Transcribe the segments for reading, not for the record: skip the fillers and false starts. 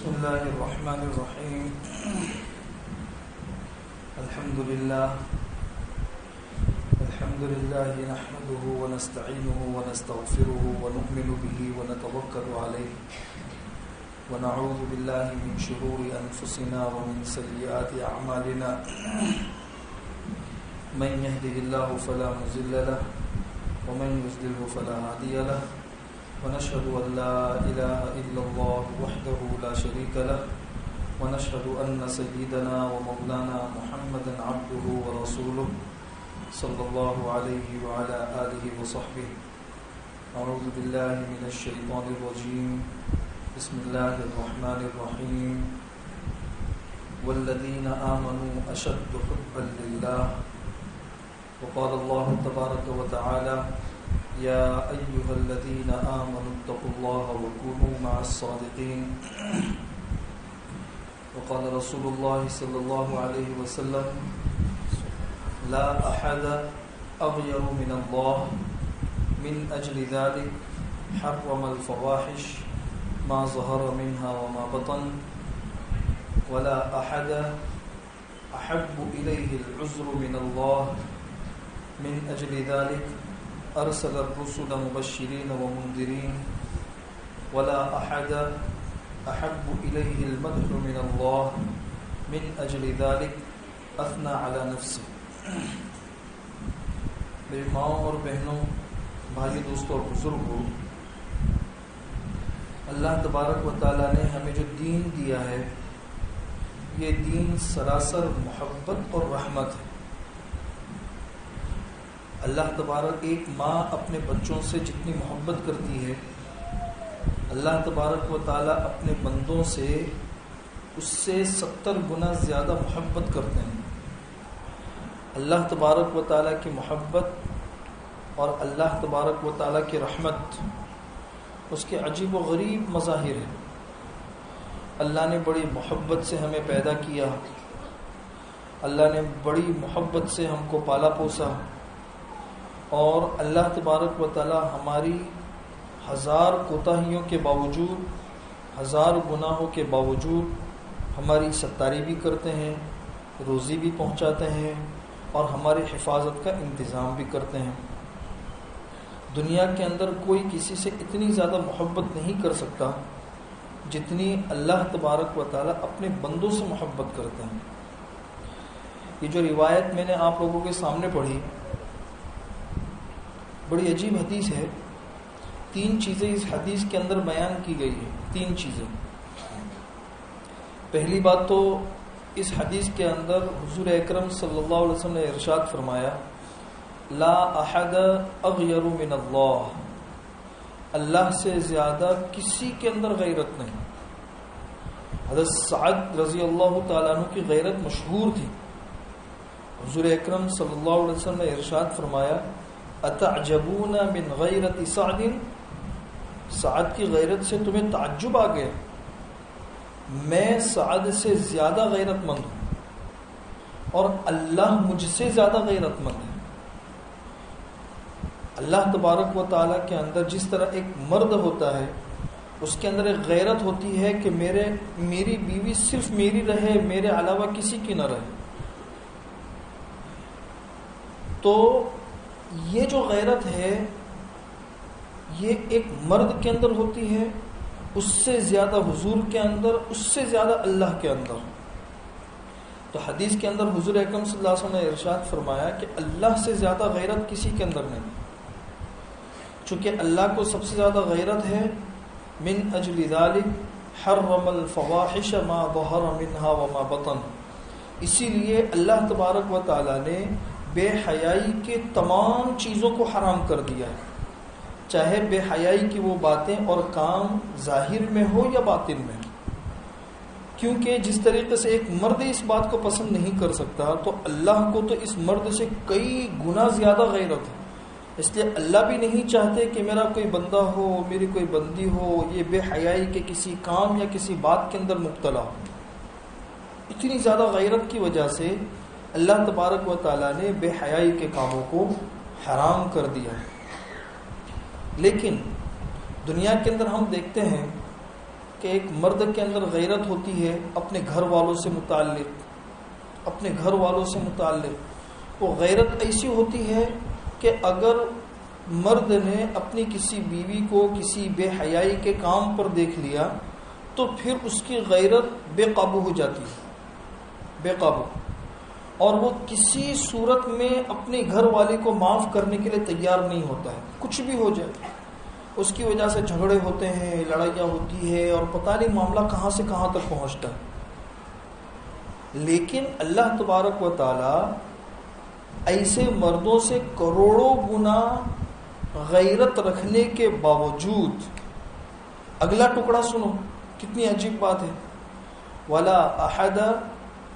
بسم الله الرحمن الرحيم. الحمد لله نحمده ونستعينه ونستغفره ونؤمن به ونتوكل عليه ونعوذ بالله من شرور أنفسنا ومن سيئات أعمالنا. من يهده الله فلا مضل له ومن يضلل فلا هادي له ونشهد أن لا إله إلا الله وحده لا شريك له ونشهد أن سيدنا ومولانا محمدا عبده ورسوله صلى الله عليه وعلى آله وصحبه. أعوذ بالله من الشيطان الرجيم. بسم الله الرحمن الرحيم. والذين آمنوا أشد حبا لله. وقال الله تبارك وتعالى يا أيها الذين آمنوا اتقوا الله وكونوا مع الصادقين. وقال رسول الله صلى الله عليه وسلم لا أحد أغير من الله من أجل ذلك حرم الفواحش ما ظهر منها وما بطن ولا أحد أحب إليه العذر من الله من أجل ذلك أرسل الرسل مبشرين ومنذرين ولا أحد أحب إليه المدح من الله من أجل ذلك أثنى على نفسه. میری ماں اور بہنوں، بھائی دوستوں اور بزرگوں، اللہ تبارک و تعالیٰ نے ہمیں جو دین دیا ہے یہ دین سراسر محبت اور رحمت ہے. اللہ تبارک، ایک ماں اپنے بچوں سے جتنی محبت کرتی ہے اللہ تبارک و تعالیٰ اپنے بندوں سے اس سے 70 گنا زیادہ محبت کرتے ہیں. اللہ تبارک و تعالیٰ کی محبت اور اللہ تبارک و تعالیٰ کی رحمت اس کے عجیب و غریب مظاہر ہیں. اللہ نے بڑی محبت سے ہمیں پیدا کیا، اللہ نے بڑی محبت سے ہم کو پالا پوسا، اور اللہ تبارک و تعالی ہماری 1000 کوتاہیوں کے باوجود، 1000 گناہوں کے باوجود ہماری ستاری بھی کرتے ہیں، روزی بھی پہنچاتے ہیں اور ہماری حفاظت کا انتظام بھی کرتے ہیں. دنیا کے اندر کوئی کسی سے اتنی زیادہ محبت نہیں کر سکتا جتنی اللہ تبارک و تعالی اپنے بندوں سے محبت کرتے ہیں. یہ جو روایت میں نے آپ لوگوں کے سامنے پڑھی بڑی عجیب حدیث ہے. 3 چیزیں اس حدیث کے اندر بیان کی گئی ہیں. 3 چیزیں. پہلی بات تو اس حدیث کے اندر حضور اکرم صلی اللہ علیہ وسلم نے ارشاد فرمایا لا احد اغیر من اللہ. اللہ سے زیادہ کسی کے اندر غیرت نہیں. حضرت سعد رضی اللہ تعالیٰ عنہ کی غیرت مشہور تھی. حضور اکرم صلی اللہ علیہ وسلم نے ارشاد فرمایا اتعجبون من غیرت سعد. سعد کی غیرت سے تمہیں تعجب آ گیا؟ میں سعد سے زیادہ غیرت مند ہوں اور اللہ مجھ سے زیادہ غیرت مند ہے. اللہ تبارک و تعالیٰ کے اندر جس طرح ایک مرد ہوتا ہے اس کے اندر ایک غیرت ہوتی ہے کہ میری بیوی صرف میری رہے، میرے علاوہ کسی کی نہ رہے. تو یہ جو غیرت ہے یہ ایک مرد کے اندر ہوتی ہے، اس سے زیادہ حضور کے اندر، اس سے زیادہ اللہ کے اندر. تو حدیث کے اندر حضور اکرم صلی اللہ علیہ وسلم نے ارشاد فرمایا کہ اللہ سے زیادہ غیرت کسی کے اندر نہیں. چونکہ اللہ کو سب سے زیادہ غیرت ہے من اجل ذلک حرم الفواحش ما ظهر منها وما بطن. اسی لیے اللہ تبارک و تعالی نے بے حیائی کے تمام چیزوں کو حرام کر دیا ہے، چاہے بے حیائی کی وہ باتیں اور کام ظاہر میں ہو یا باطن میں. کیونکہ جس طریقے سے ایک مرد اس بات کو پسند نہیں کر سکتا تو اللہ کو تو اس مرد سے کئی گنا زیادہ غیرت ہے. اس لیے اللہ بھی نہیں چاہتے کہ میرا کوئی بندہ ہو، میری کوئی بندی ہو یہ بے حیائی کے کسی کام یا کسی بات کے اندر مبتلا ہو. اتنی زیادہ غیرت کی وجہ سے اللہ تبارک و تعالیٰ نے بے حیائی کے کاموں کو حرام کر دیا ہے. لیکن دنیا کے اندر ہم دیکھتے ہیں کہ ایک مرد کے اندر غیرت ہوتی ہے اپنے گھر والوں سے متعلق، وہ غیرت ایسی ہوتی ہے کہ اگر مرد نے اپنی کسی بیوی کو کسی بے حیائی کے کام پر دیکھ لیا تو پھر اس کی غیرت بے قابو ہو جاتی ہے، بے قابو، اور وہ کسی صورت میں اپنے گھر والے کو معاف کرنے کے لیے تیار نہیں ہوتا ہے، کچھ بھی ہو جائے اس کی وجہ سے جھگڑے ہوتے ہیں، لڑائیاں ہوتی ہے، اور پتہ نہیں معاملہ کہاں سے کہاں تک پہنچتا ہے۔ لیکن اللہ تبارک و تعالی ایسے مردوں سے کروڑوں گنا غیرت رکھنے کے باوجود، اگلا ٹکڑا سنو کتنی عجیب بات ہے، وَلَا أَحَدَ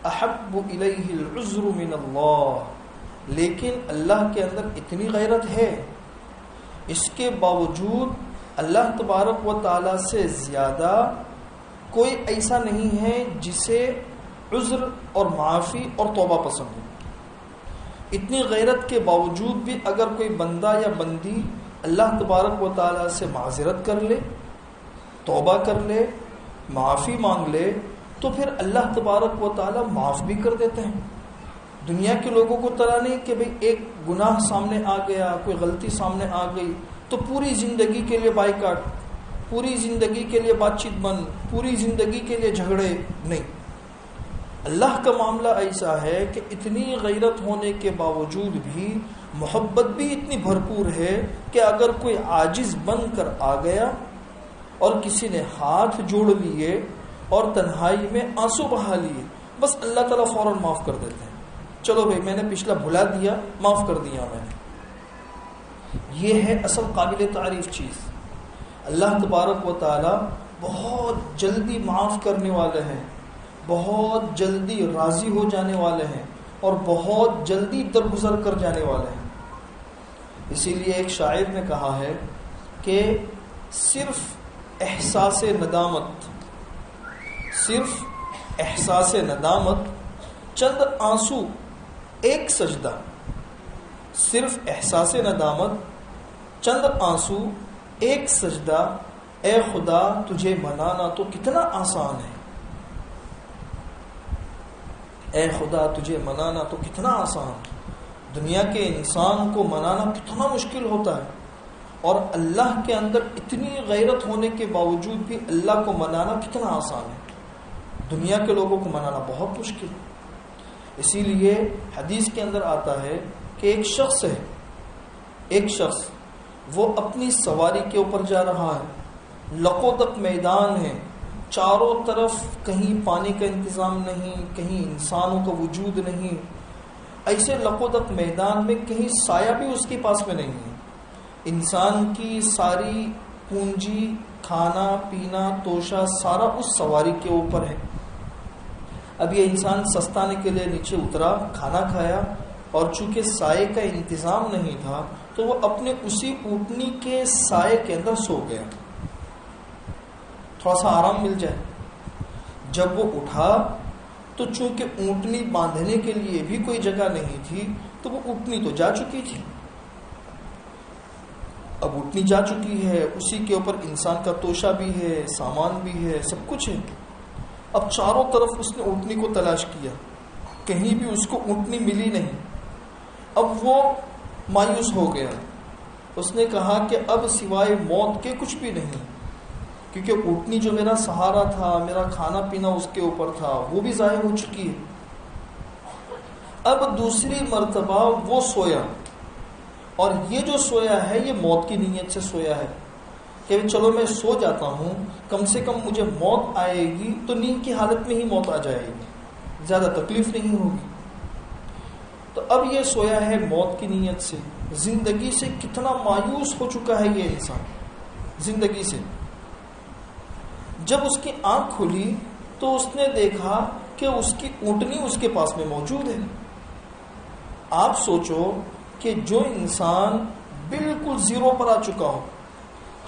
أَحَبُّ إِلَيْهِ الْعُذْرُ مِنَ اللَّهِ، لیکن اللہ کے اندر اتنی غیرت ہے، اس کے باوجود اللہ تبارک و تعالی سے زیادہ کوئی ایسا نہیں ہے جسے عذر اور معافی اور توبہ پسند ہو۔ اتنی غیرت کے باوجود بھی اگر کوئی بندہ یا بندی اللہ تبارک و تعالی سے معذرت کر لے، توبہ کر لے، معافی مانگ لے، تو پھر اللہ تبارک و تعالی معاف بھی کر دیتے ہیں۔ دنیا کے لوگوں کو طرح نہیں کہ بھئی ایک گناہ سامنے آ گیا، کوئی غلطی سامنے آ گئی تو پوری زندگی کے لیے بائیکاٹ، پوری زندگی کے لیے بات چیت بند، پوری زندگی کے لیے جھگڑے، نہیں۔ اللہ کا معاملہ ایسا ہے کہ اتنی غیرت ہونے کے باوجود بھی محبت بھی اتنی بھرپور ہے کہ اگر کوئی عاجز بن کر آ گیا اور کسی نے ہاتھ جوڑ لیے اور تنہائی میں آنسو بہا لیے، بس اللہ تعالیٰ فوراً معاف کر دیتے ہیں، چلو بھائی میں نے پچھلا بھلا دیا، معاف کر دیا میں نے۔ یہ ہے اصل قابل تعریف چیز۔ اللہ تبارک و تعالی بہت جلدی معاف کرنے والے ہیں، بہت جلدی راضی ہو جانے والے ہیں، اور بہت جلدی درگزر کر جانے والے ہیں۔ اسی لیے ایک شاعر نے کہا ہے کہ صرف احساس ندامت چند آنسو ایک سجدہ، صرف احساس ندامت چند آنسو ایک سجدہ، اے خدا تجھے منانا تو کتنا آسان ہے، اے خدا تجھے منانا تو کتنا آسان ہے۔ دنیا کے انسان کو منانا کتنا مشکل ہوتا ہے، اور اللہ کے اندر اتنی غیرت ہونے کے باوجود بھی اللہ کو منانا کتنا آسان ہے۔ دنیا کے لوگوں کو منانا بہت مشکل ہے۔ اسی لیے حدیث کے اندر آتا ہے کہ ایک شخص وہ اپنی سواری کے اوپر جا رہا ہے، لقودق میدان ہے، چاروں طرف کہیں پانی کا انتظام نہیں، کہیں انسانوں کا وجود نہیں، ایسے لقودق میدان میں کہیں سایہ بھی اس کے پاس میں نہیں ہے، انسان کی ساری پونجی، کھانا پینا، توشہ سارا اس سواری کے اوپر ہے۔ اب یہ انسان سستانے کے لیے نیچے اترا، کھانا کھایا، اور چونکہ سائے کا انتظام نہیں تھا تو وہ اپنے اسی اونٹنی کے سائے کے اندر سو گیا، تھوڑا سا آرام مل جائے۔ جب وہ اٹھا تو چونکہ اونٹنی باندھنے کے لیے بھی کوئی جگہ نہیں تھی تو وہ اونٹنی تو جا چکی تھی، اب اونٹنی جا چکی ہے، اسی کے اوپر انسان کا توشہ بھی ہے، سامان بھی ہے، سب کچھ ہے۔ اب چاروں طرف اس نے اونٹنی کو تلاش کیا، کہیں بھی اس کو اونٹنی ملی نہیں۔ اب وہ مایوس ہو گیا، اس نے کہا کہ اب سوائے موت کے کچھ بھی نہیں، کیونکہ اونٹنی جو میرا سہارا تھا، میرا کھانا پینا اس کے اوپر تھا، وہ بھی ضائع ہو چکی ہے۔ اب دوسری مرتبہ وہ سویا، اور یہ جو سویا ہے یہ موت کی نیت سے سویا ہے کہ چلو میں سو جاتا ہوں، کم سے کم مجھے موت آئے گی تو نیند کی حالت میں ہی موت آ جائے گی، زیادہ تکلیف نہیں ہوگی۔ تو اب یہ سویا ہے موت کی نیت سے، زندگی سے کتنا مایوس ہو چکا ہے یہ انسان زندگی سے۔ جب اس کی آنکھ کھلی تو اس نے دیکھا کہ اس کی اونٹنی اس کے پاس میں موجود ہے۔ آپ سوچو کہ جو انسان بالکل زیرو پر آ چکا ہو،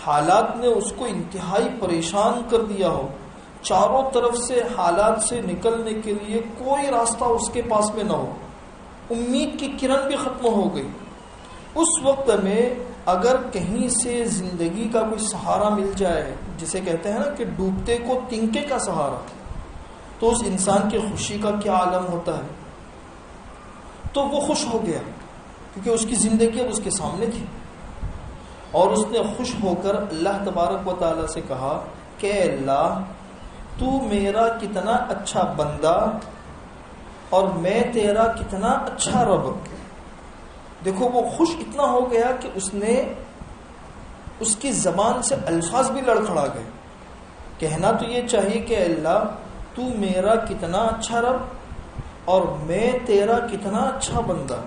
حالات نے اس کو انتہائی پریشان کر دیا ہو، چاروں طرف سے حالات سے نکلنے کے لیے کوئی راستہ اس کے پاس میں نہ ہو، امید کی کرن بھی ختم ہو گئی، اس وقت میں اگر کہیں سے زندگی کا کوئی سہارا مل جائے، جسے کہتے ہیں نا کہ ڈوبتے کو تنکے کا سہارا، تو اس انسان کی خوشی کا کیا عالم ہوتا ہے. تو وہ خوش ہو گیا کیونکہ اس کی زندگی اب اس کے سامنے تھی، اور اس نے خوش ہو کر اللہ تبارک و تعالیٰ سے کہا کہ اللہ تو میرا کتنا اچھا بندہ اور میں تیرا کتنا اچھا رب. دیکھو وہ خوش اتنا ہو گیا کہ اس کی زبان سے الفاظ بھی لڑکھڑا گئے. کہنا تو یہ چاہیے کہ اللہ تو میرا کتنا اچھا رب اور میں تیرا کتنا اچھا بندہ،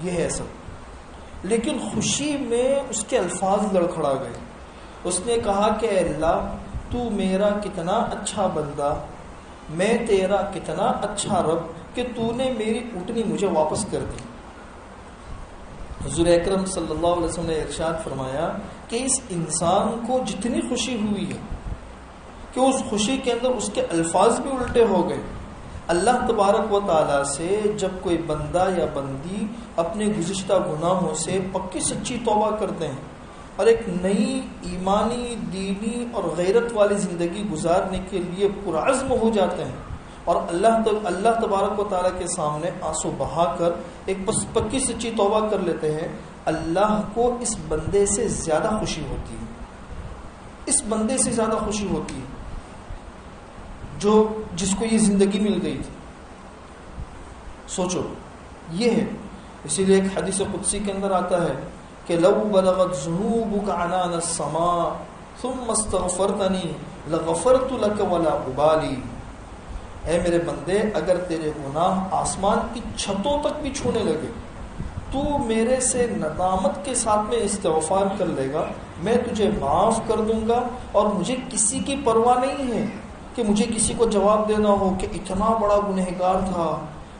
یہ ہے سب، لیکن خوشی میں اس کے الفاظ لڑکھڑا گئے. اس نے کہا کہ اللہ تو میرا کتنا اچھا بندہ، میں تیرا کتنا اچھا رب کہ تو نے میری اونٹنی مجھے واپس کر دی. حضور اکرم صلی اللہ علیہ وسلم نے ارشاد فرمایا کہ اس انسان کو جتنی خوشی ہوئی ہے کہ اس خوشی کے اندر اس کے الفاظ بھی الٹے ہو گئے. اللہ تبارک و تعالیٰ سے جب کوئی بندہ یا بندی اپنے گزشتہ گناہوں سے پکی سچی توبہ کرتے ہیں اور ایک نئی ایمانی، دینی اور غیرت والی زندگی گزارنے کے لیے پرعزم ہو جاتے ہیں اور اللہ تبارک و تعالیٰ کے سامنے آنسو بہا کر ایک پکی سچی توبہ کر لیتے ہیں، اللہ کو اس بندے سے زیادہ خوشی ہوتی ہے، اس بندے سے زیادہ خوشی ہوتی ہے جس کو یہ زندگی مل گئی تھی. سوچو یہ ہے. اسی لیے ایک حدیث قدسی کے اندر آتا ہے کہ لو بلغت ذنوبک عنان السماء ثم استغفرتنی لغفرت لک ولا ابالی. اے میرے بندے اگر تیرے گناہ آسمان کی چھتوں تک بھی چھونے لگے تو میرے سے ندامت کے ساتھ میں استغفار کر لے گا، میں تجھے معاف کر دوں گا، اور مجھے کسی کی پرواہ نہیں ہے کہ مجھے کسی کو جواب دینا ہو کہ اتنا بڑا گنہگار تھا،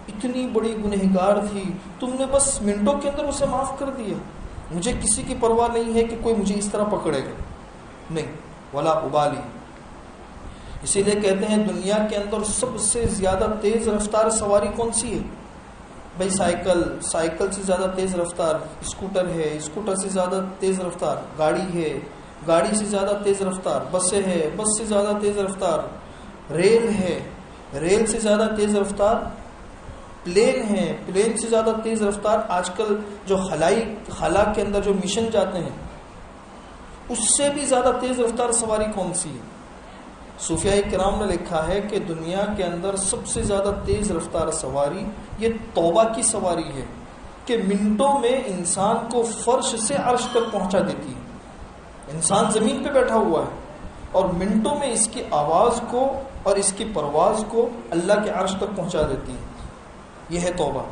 اتنی بڑی گنہگار تھی، تم نے بس منٹوں کے اندر اسے معاف کر دیا. مجھے کسی کی پرواہ نہیں ہے کہ کوئی مجھے اس طرح پکڑے گا، نہیں، ولا ابالی. اسی لیے کہتے ہیں دنیا کے اندر سب سے زیادہ تیز رفتار سواری کون سی ہے؟ بھائی سائیکل سے زیادہ تیز رفتار اسکوٹر ہے، اسکوٹر سے زیادہ تیز رفتار گاڑی ہے، گاڑی سے زیادہ تیز رفتار بسیں ہے، بس سے زیادہ تیز رفتار ریل ہے، ریل سے زیادہ تیز رفتار پلین ہے، پلین سے زیادہ تیز رفتار آج کل جو خلا کے اندر جو مشن جاتے ہیں اس سے بھی زیادہ تیز رفتار سواری کون سی ہے؟ صوفیاء کرام نے لکھا ہے کہ دنیا کے اندر سب سے زیادہ تیز رفتار سواری یہ توبہ کی سواری ہے کہ منٹوں میں انسان کو فرش سے عرش تک پہنچا دیتی ہے. انسان زمین پہ بیٹھا ہوا ہے اور منٹوں میں اس کی آواز کو اور اس کی پرواز کو اللہ کے عرش تک پہنچا دیتی ہے. یہ ہے توبہ.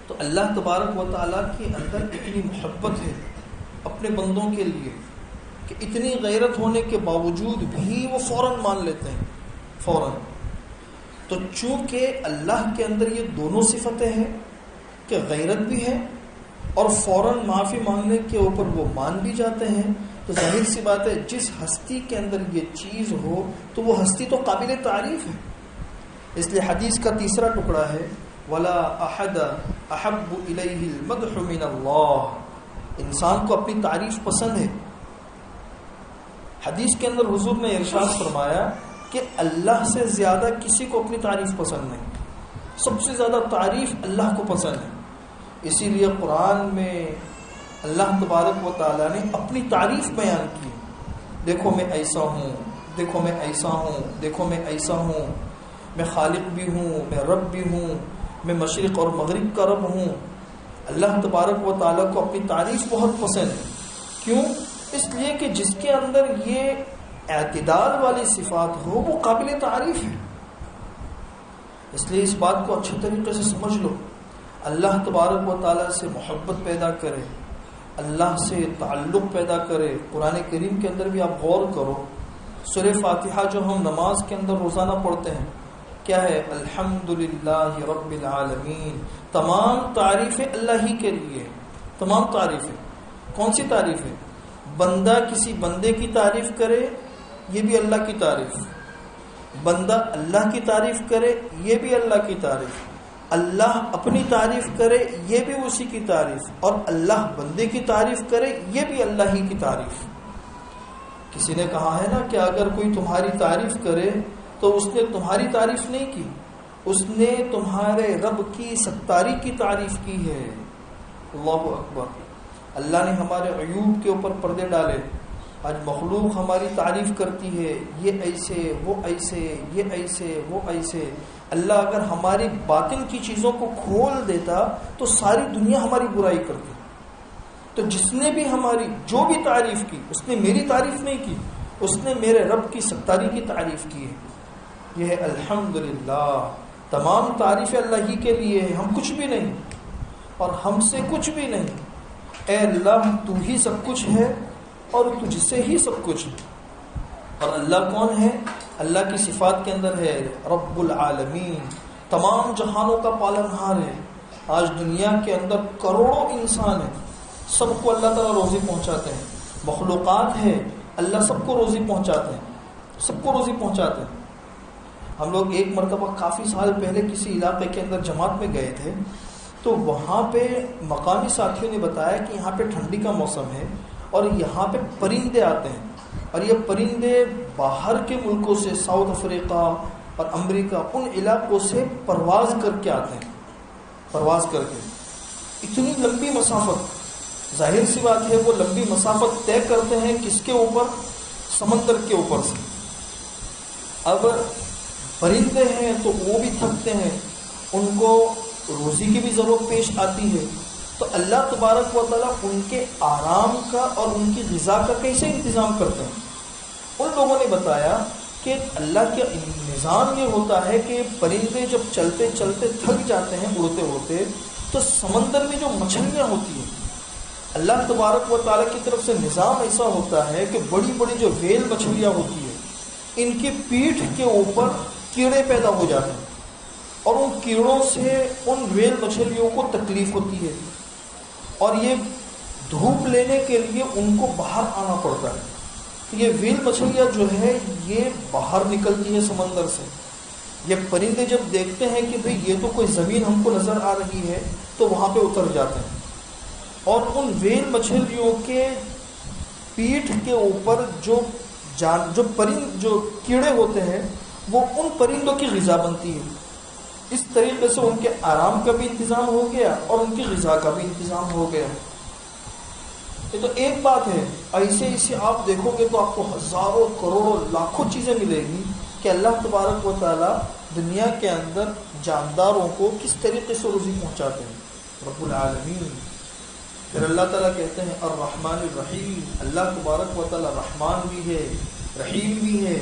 تو اللہ تبارک و تعالیٰ کے اندر اتنی محبت ہے اپنے بندوں کے لیے کہ اتنی غیرت ہونے کے باوجود بھی وہ فوراً مان لیتے ہیں، فوراً. تو چونکہ اللہ کے اندر یہ دونوں صفتیں ہیں کہ غیرت بھی ہے اور فوراً معافی مانگنے کے اوپر وہ مان بھی جاتے ہیں، تو ظاہر سی بات ہے جس ہستی کے اندر یہ چیز ہو تو وہ ہستی تو قابل تعریف ہے. اس لیے حدیث کا تیسرا ٹکڑا ہے وَلَا أَحَدَ أَحَبُّ إِلَيْهِ الْمَدْحُ مِنَ اللَّهِ. انسان کو اپنی تعریف پسند ہے. حدیث کے اندر حضور نے ارشاد فرمایا کہ اللہ سے زیادہ کسی کو اپنی تعریف پسند نہیں، سب سے زیادہ تعریف اللہ کو پسند ہے. اسی لیے قرآن میں اللہ تبارک و تعالیٰ نے اپنی تعریف بیان کی. دیکھو میں ایسا ہوں، دیکھو میں ایسا ہوں، دیکھو میں ایسا ہوں، میں خالق بھی ہوں، میں رب بھی ہوں، میں مشرق اور مغرب کا رب ہوں. اللہ تبارک و تعالیٰ کو اپنی تعریف بہت پسند ہے. کیوں؟ اس لیے کہ جس کے اندر یہ اعتدال والی صفات ہو وہ قابل تعریف ہے. اس لیے اس بات کو اچھے طریقے سے سمجھ لو. اللہ تبارک و تعالیٰ سے محبت پیدا کرے، اللہ سے تعلق پیدا کرے. قرآن کریم کے اندر بھی آپ غور کرو، سورہ فاتحہ جو ہم نماز کے اندر روزانہ پڑھتے ہیں کیا ہے؟ الحمدللہ رب العالمین. تمام تعریفیں اللہ ہی کے لیے. تمام تعریفیں کون سی تعریف ہے؟ بندہ کسی بندے کی تعریف کرے یہ بھی اللہ کی تعریف، بندہ اللہ کی تعریف کرے یہ بھی اللہ کی تعریف. اللہ اپنی تعریف کرے یہ بھی اسی کی تعریف، اور اللہ بندے کی تعریف کرے یہ بھی اللہ ہی کی تعریف۔ کسی نے کہا ہے نا کہ اگر کوئی تمہاری تعریف کرے تو اس نے تمہاری تعریف نہیں کی، اس نے تمہارے رب کی ستاری کی تعریف کی ہے۔ اللہ اکبر۔ اللہ نے ہمارے عیوب کے اوپر پردے ڈالے، آج مخلوق ہماری تعریف کرتی ہے، یہ ایسے وہ ایسے، یہ ایسے وہ ایسے۔ اللہ اگر ہماری باطن کی چیزوں کو کھول دیتا تو ساری دنیا ہماری برائی کرتی۔ تو جس نے بھی ہماری جو بھی تعریف کی، اس نے میری تعریف نہیں کی، اس نے میرے رب کی ستاری کی تعریف کی ہے۔ یہ ہے الحمدللہ، تمام تعریفیں اللہ ہی کے لیے ہے، ہم کچھ بھی نہیں اور ہم سے کچھ بھی نہیں۔ اے اللہ تو ہی سب کچھ ہے اور تجھ سے ہی سب کچھ ہے۔ اور اللہ کون ہے؟ اللہ کی صفات کے اندر ہے رب العالمین، تمام جہانوں کا پالنہار ہے۔ آج دنیا کے اندر کروڑوں انسان ہیں، سب کو اللہ تعالیٰ روزی پہنچاتے ہیں، مخلوقات ہے اللہ سب کو روزی پہنچاتے ہیں، سب کو روزی پہنچاتے ہیں۔ ہم لوگ ایک مرتبہ کافی سال پہلے کسی علاقے کے اندر جماعت میں گئے تھے، تو وہاں پہ مقامی ساتھیوں نے بتایا کہ یہاں پہ ٹھنڈی کا موسم ہے اور یہاں پہ پرندے آتے ہیں، اور یہ پرندے باہر کے ملکوں سے، ساؤتھ افریقہ اور امریکہ، ان علاقوں سے پرواز کر کے آتے ہیں، پرواز کر کے اتنی لمبی مسافت، ظاہر سی بات ہے وہ لمبی مسافت طے کرتے ہیں کس کے اوپر؟ سمندر کے اوپر سے۔ اب پرندے ہیں تو وہ بھی تھکتے ہیں، ان کو روزی کی بھی ضرورت پیش آتی ہے، تو اللہ تبارک و تعالیٰ ان کے آرام کا اور ان کی غذا کا کیسے انتظام کرتے ہیں؟ ان لوگوں نے بتایا کہ اللہ کے نظام یہ ہوتا ہے کہ پرندے جب چلتے چلتے تھک جاتے ہیں اڑتے اڑتے، تو سمندر میں جو مچھلیاں ہوتی ہیں، اللہ تبارک و تعالیٰ کی طرف سے نظام ایسا ہوتا ہے کہ بڑی بڑی جو ویل مچھلیاں ہوتی ہیں، ان کی پیٹھ کے اوپر کیڑے پیدا ہو جاتے ہیں، اور ان کیڑوں سے ان ویل مچھلیوں کو تکلیف ہوتی ہے، اور یہ دھوپ لینے کے لیے ان کو باہر آنا پڑتا ہے۔ یہ ویل مچھلیاں جو ہے یہ باہر نکلتی ہے سمندر سے۔ یہ پرندے جب دیکھتے ہیں کہ بھئی یہ تو کوئی زمین ہم کو نظر آ رہی ہے، تو وہاں پہ اتر جاتے ہیں، اور ان ویل مچھلیوں کے پیٹھ کے اوپر جو کیڑے ہوتے ہیں وہ ان پرندوں کی غذا بنتی ہے۔ اس طریقے سے ان کے آرام کا بھی انتظام ہو گیا اور ان کی غذا کا بھی انتظام ہو گیا۔ یہ تو ایک بات ہے، ایسے ایسے آپ دیکھو گے تو آپ کو ہزاروں کروڑوں لاکھوں چیزیں ملے گی کہ اللہ تبارک و تعالیٰ دنیا کے اندر جانداروں کو کس طریقے سے روزی پہنچاتے ہیں، رب العالمین۔ پھر اللہ تعالیٰ کہتے ہیں الرحمن الرحیم، اللہ تبارک و تعالیٰ رحمان بھی ہے رحیم بھی ہے۔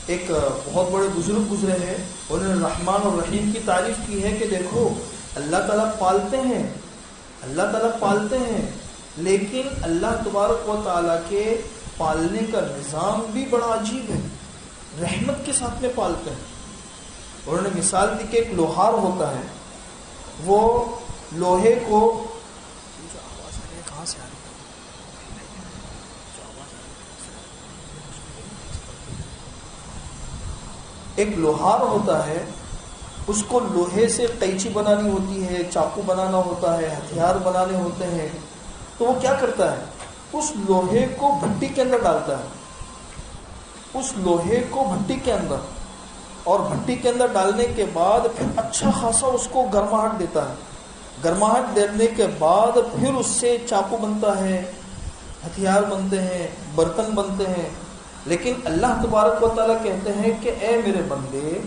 ایک بہت بڑے بزرگ گزرے ہیں، انہوں نے رحمان اور رحیم کی تعریف کی ہے کہ دیکھو اللہ تعالیٰ پالتے ہیں، اللہ تعالیٰ پالتے ہیں، لیکن اللہ تبارک و تعالیٰ کے پالنے کا نظام بھی بڑا عجیب ہے، رحمت کے ساتھ میں پالتے ہیں۔ انہوں نے مثال دی کہ ایک لوہار ہوتا ہے، وہ لوہے کو ایک لوہار ہوتا ہے، اس کو لوہے سے قینچی بنانی ہوتی ہے، چاقو بنانا ہوتا ہے، ہتھیار بنانے ہوتے ہیں، تو وہ کیا کرتا ہے؟ اس لوہے کو بھٹی کے اندر ڈالتا ہے، اس لوہے کو بھٹی کے اندر، اور بھٹی کے اندر ڈالنے کے بعد پھر اچھا خاصا اس کو گرماہٹ دیتا ہے، گرماہٹ دینے کے بعد پھر اس سے چاقو بنتا ہے، ہتھیار بنتے ہیں، برتن بنتے ہیں۔ لیکن اللہ تبارک و تعالیٰ کہتے ہیں کہ اے میرے بندے،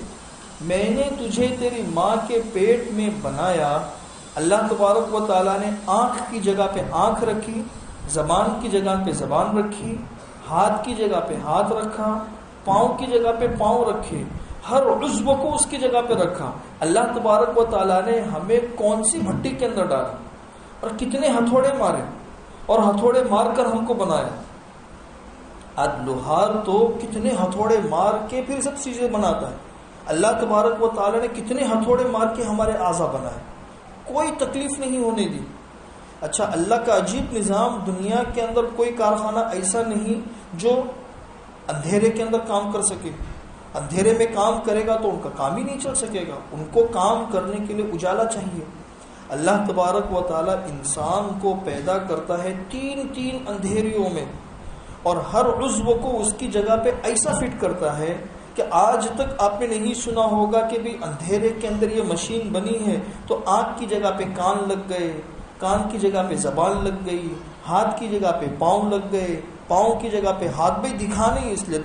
میں نے تجھے تیری ماں کے پیٹ میں بنایا۔ اللہ تبارک و تعالیٰ نے آنکھ کی جگہ پہ آنکھ رکھی، زبان کی جگہ پہ زبان رکھی، ہاتھ کی جگہ پہ ہاتھ رکھا، پاؤں کی جگہ پہ پاؤں رکھے، ہر عضو کو اس کی جگہ پہ رکھا۔ اللہ تبارک و تعالیٰ نے ہمیں کون سی بھٹی کے اندر ڈالا اور کتنے ہتھوڑے مارے اور ہتھوڑے مار کر ہم کو بنایا۔ آج لوہار تو کتنے ہتھوڑے مار کے پھر سب چیزیں بناتا ہے، اللہ تبارک و تعالیٰ نے کتنے ہتھوڑے مار کے ہمارے اعضا بنائے، کوئی تکلیف نہیں ہونے دی۔ اچھا، اللہ کا عجیب نظام، دنیا کے اندر کوئی کارخانہ ایسا نہیں جو اندھیرے کے اندر کام کر سکے، اندھیرے میں کام کرے گا تو ان کا کام ہی نہیں چل سکے گا. ان کو کام کرنے کے لیے اجالا چاہیے. اللہ تبارک و تعالیٰ انسان کو پیدا کرتا ہے تین اندھیریوں میں، اور ہر عضو کو اس کی جگہ پہ ایسا فٹ کرتا ہے کہ آج تک آپ نے نہیں سنا ہوگا کہ بھی اندھیرے کے اندر یہ مشین بنی ہے تو آنکھ کی جگہ پہ کان لگ گئے، کان کی جگہ پہ زبان لگ گئی، ہاتھ کی جگہ پہ پاؤں لگ گئے، پاؤں کی جگہ پہ ہاتھ. بھی دکھا نہیں اس لیے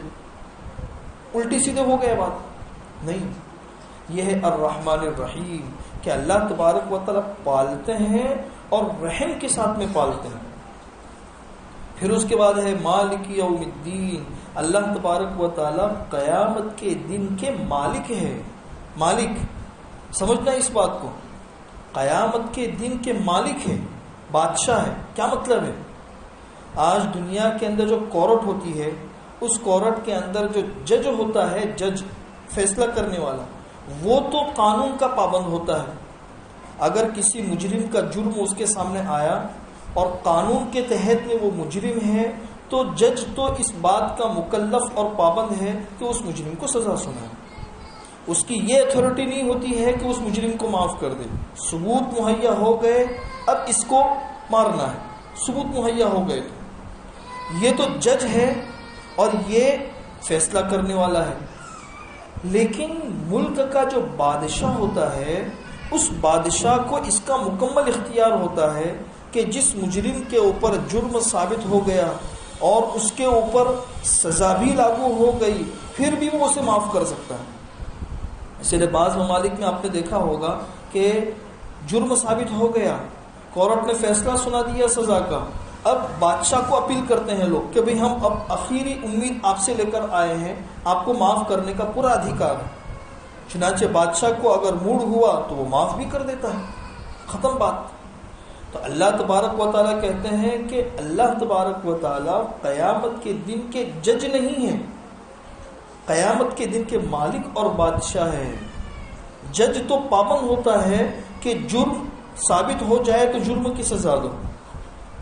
الٹی سیدھے ہو گئے بات نہیں. یہ ہے الرحمن الرحیم کہ اللہ تبارک و تعالیٰ پالتے ہیں اور رحم کے ساتھ میں پالتے ہیں. پھر اس کے بعد ہے مالک یوم الدین. اللہ تبارک و تعالیٰ قیامت کے دن کے مالک ہے. مالک سمجھنا اس بات کو، قیامت کے دن کے مالک ہے، بادشاہ ہے. کیا مطلب ہے؟ آج دنیا کے اندر جو کورٹ ہوتی ہے، اس کورٹ کے اندر جو جج ہوتا ہے، جج فیصلہ کرنے والا، وہ تو قانون کا پابند ہوتا ہے. اگر کسی مجرم کا جرم اس کے سامنے آیا اور قانون کے تحت میں وہ مجرم ہے تو جج تو اس بات کا مکلف اور پابند ہے کہ اس مجرم کو سزا سنائے. اس کی یہ اتھارٹی نہیں ہوتی ہے کہ اس مجرم کو معاف کر دے. ثبوت مہیا ہو گئے، اب اس کو مارنا ہے، ثبوت مہیا ہو گئے تو یہ تو جج ہے اور یہ فیصلہ کرنے والا ہے. لیکن ملک کا جو بادشاہ ہوتا ہے، اس بادشاہ کو اس کا مکمل اختیار ہوتا ہے کہ جس مجرم کے اوپر جرم ثابت ہو گیا اور اس کے اوپر سزا بھی لاگو ہو گئی، پھر بھی وہ اسے معاف کر سکتا ہے. اس لیے بعض ممالک میں آپ نے دیکھا ہوگا کہ جرم ثابت ہو گیا، کورٹ نے فیصلہ سنا دیا سزا کا، اب بادشاہ کو اپیل کرتے ہیں لوگ کہ بھئی ہم اب آخری امید آپ سے لے کر آئے ہیں، آپ کو معاف کرنے کا پورا ادھیکار ہے. چنانچہ بادشاہ کو اگر موڈ ہوا تو وہ معاف بھی کر دیتا ہے، ختم بات. تو اللہ تبارک و تعالیٰ کہتے ہیں کہ اللہ تبارک و تعالیٰ قیامت کے دن کے جج نہیں ہیں، قیامت کے دن کے مالک اور بادشاہ ہے. جج تو پابند ہوتا ہے کہ جرم ثابت ہو جائے تو جرم کی سزا دو،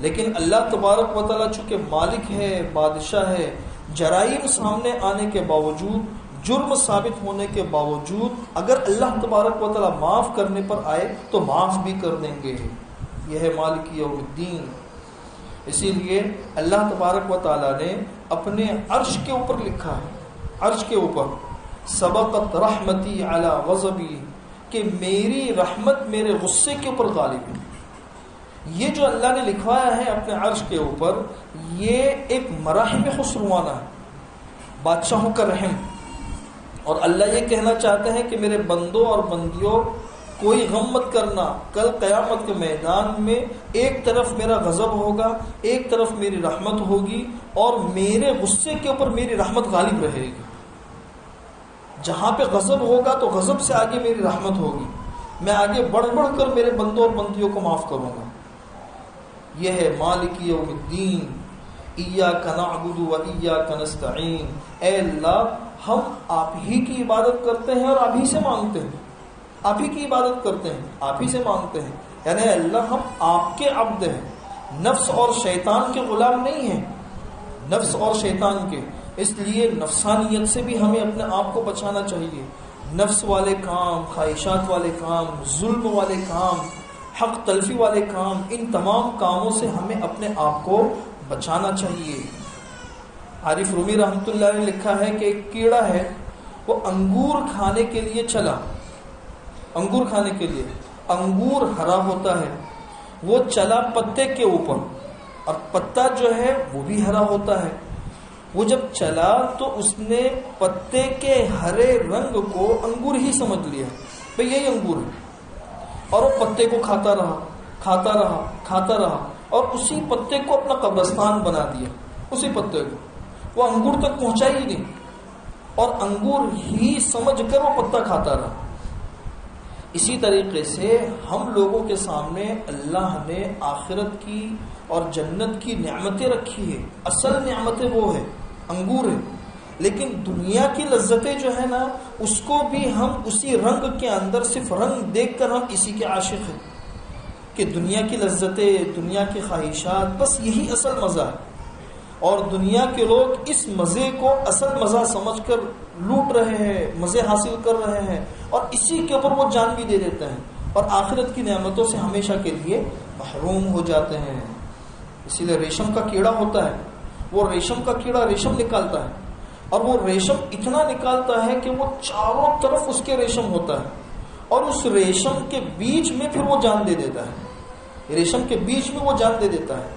لیکن اللہ تبارک و تعالیٰ چونکہ مالک ہے، بادشاہ ہے، جرائم سامنے آنے کے باوجود، جرم ثابت ہونے کے باوجود اگر اللہ تبارک و تعالیٰ معاف کرنے پر آئے تو معاف بھی کر دیں گے. یہ ہے مالک یوم الدین. اسی لیے اللہ تبارک و تعالیٰ نے اپنے عرش کے اوپر لکھا ہے، عرش کے اوپر سبقت رحمتی علی غضبی، کہ میری رحمت میرے غصے کے اوپر غالب ہے. یہ جو اللہ نے لکھوایا ہے اپنے عرش کے اوپر، یہ ایک مراحم خسروانہ ہے، بادشاہوں کا رحم. اور اللہ یہ کہنا چاہتے ہیں کہ میرے بندوں اور بندیوں، کوئی غم مت کرنا، کل قیامت کے میدان میں ایک طرف میرا غضب ہوگا، ایک طرف میری رحمت ہوگی، اور میرے غصے کے اوپر میری رحمت غالب رہے گی. جہاں پہ غضب ہوگا تو غضب سے آگے میری رحمت ہوگی، میں آگے بڑھ کر میرے بندوں اور بندیوں کو معاف کروں گا. یہ ہے مالک یوم الدین. ایاک نعبد و ایاک نستعین. اے اللہ، ہم آپ ہی کی عبادت کرتے ہیں اور آپ ہی سے مانگتے ہیں، آپ ہی کی عبادت کرتے ہیں، آپ ہی سے مانگتے ہیں. یعنی اللہ ہم آپ کے عبد ہیں، نفس اور شیطان کے غلام نہیں ہیں، نفس اور شیطان کے. اس لیے نفسانیت سے بھی ہمیں اپنے آپ کو بچانا چاہیے. نفس والے کام، خواہشات والے کام، ظلم والے کام، حق تلفی والے کام، ان تمام کاموں سے ہمیں اپنے آپ کو بچانا چاہیے. عارف رومی رحمۃ اللہ نے لکھا ہے کہ ایک کیڑا ہے، وہ انگور کھانے کے لیے چلا، انگور کھانے کے لیے. انگور ہرا ہوتا ہے، وہ چلا پتے کے اوپر، اور پتا جو ہے وہ بھی ہرا ہوتا ہے. وہ جب چلا تو اس نے پتے کے ہرے رنگ کو انگور ہی سمجھ لیا، بھئی یہی انگور ہے، اور وہ پتے کو کھاتا رہا اور اسی پتے کو اپنا قبرستان بنا دیا. اسی پتے کو وہ انگور تک پہنچا ہی نہیں، اور انگور ہی سمجھ کر وہ پتا کھاتا رہا. اسی طریقے سے ہم لوگوں کے سامنے اللہ نے آخرت کی اور جنت کی نعمتیں رکھی ہے. اصل نعمتیں وہ ہے، انگور ہے. لیکن دنیا کی لذتیں جو ہے نا، اس کو بھی ہم اسی رنگ کے اندر صرف رنگ دیکھ کر ہم اسی کے عاشق ہیں کہ دنیا کی لذتیں، دنیا کی خواہشات، بس یہی اصل مزہ ہے. اور دنیا کے لوگ اس مزے کو اصل مزہ سمجھ کر لوٹ رہے ہیں، مزے حاصل کر رہے ہیں، اور اسی کے اوپر وہ جان بھی دے دیتے ہیں، اور آخرت کی نعمتوں سے ہمیشہ کے لیے محروم ہو جاتے ہیں۔ اسی لیے ریشم کا کیڑا ہوتا ہے، وہ ریشم کا کیڑا ریشم نکالتا ہے، اور وہ ریشم اتنا نکالتا ہے کہ وہ چاروں طرف اس کے ریشم ہوتا ہے، اور اس ریشم کے بیچ میں پھر وہ جان دے دیتا ہے، ریشم کے بیچ میں وہ جان دے دیتا ہے۔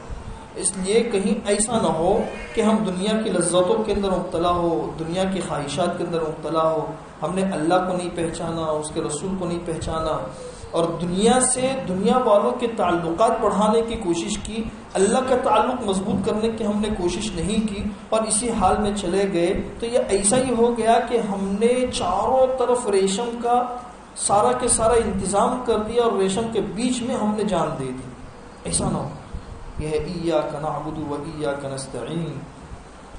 اس لیے کہیں ایسا نہ ہو کہ ہم دنیا کی لذتوں کے اندر مبتلا ہو، دنیا کی خواہشات کے اندر مبتلا ہو، ہم نے اللہ کو نہیں پہچانا، اس کے رسول کو نہیں پہچانا، اور دنیا سے دنیا والوں کے تعلقات بڑھانے کی کوشش کی، اللہ کا تعلق مضبوط کرنے کی ہم نے کوشش نہیں کی، اور اسی حال میں چلے گئے، تو یہ ایسا ہی ہو گیا کہ ہم نے چاروں طرف ریشم کا سارا کے سارا انتظام کر دیا، اور ریشم کے بیچ میں ہم نے جان دے دی۔ ایسا نہ ہو، یہ ہے ایاک نعبد و ایاک نستعین۔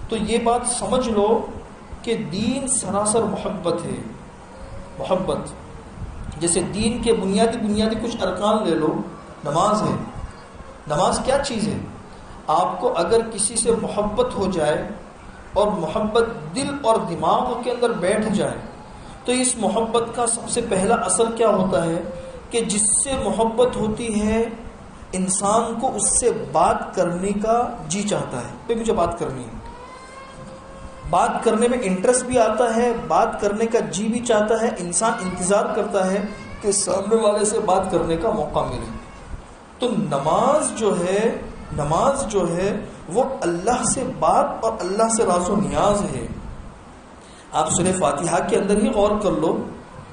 تو یہ بات سمجھ لو کہ دین سراسر محبت ہے، محبت۔ جیسے دین کے بنیادی کچھ ارکان لے لو، نماز ہے۔ نماز کیا چیز ہے؟ آپ کو اگر کسی سے محبت ہو جائے اور محبت دل اور دماغ کے اندر بیٹھ جائے، تو اس محبت کا سب سے پہلا اثر کیا ہوتا ہے کہ جس سے محبت ہوتی ہے انسان کو اس سے بات کرنے کا جی چاہتا ہے، پہ مجھے بات کرنی ہے، بات کرنے میں انٹرسٹ بھی آتا ہے، بات کرنے کا جی بھی چاہتا ہے، انسان انتظار کرتا ہے کہ سامنے والے سے بات کرنے کا موقع ملے۔ تو نماز جو ہے وہ اللہ سے بات اور اللہ سے راز و نیاز ہے۔ آپ سورہ فاتحہ کے اندر ہی غور کر لو،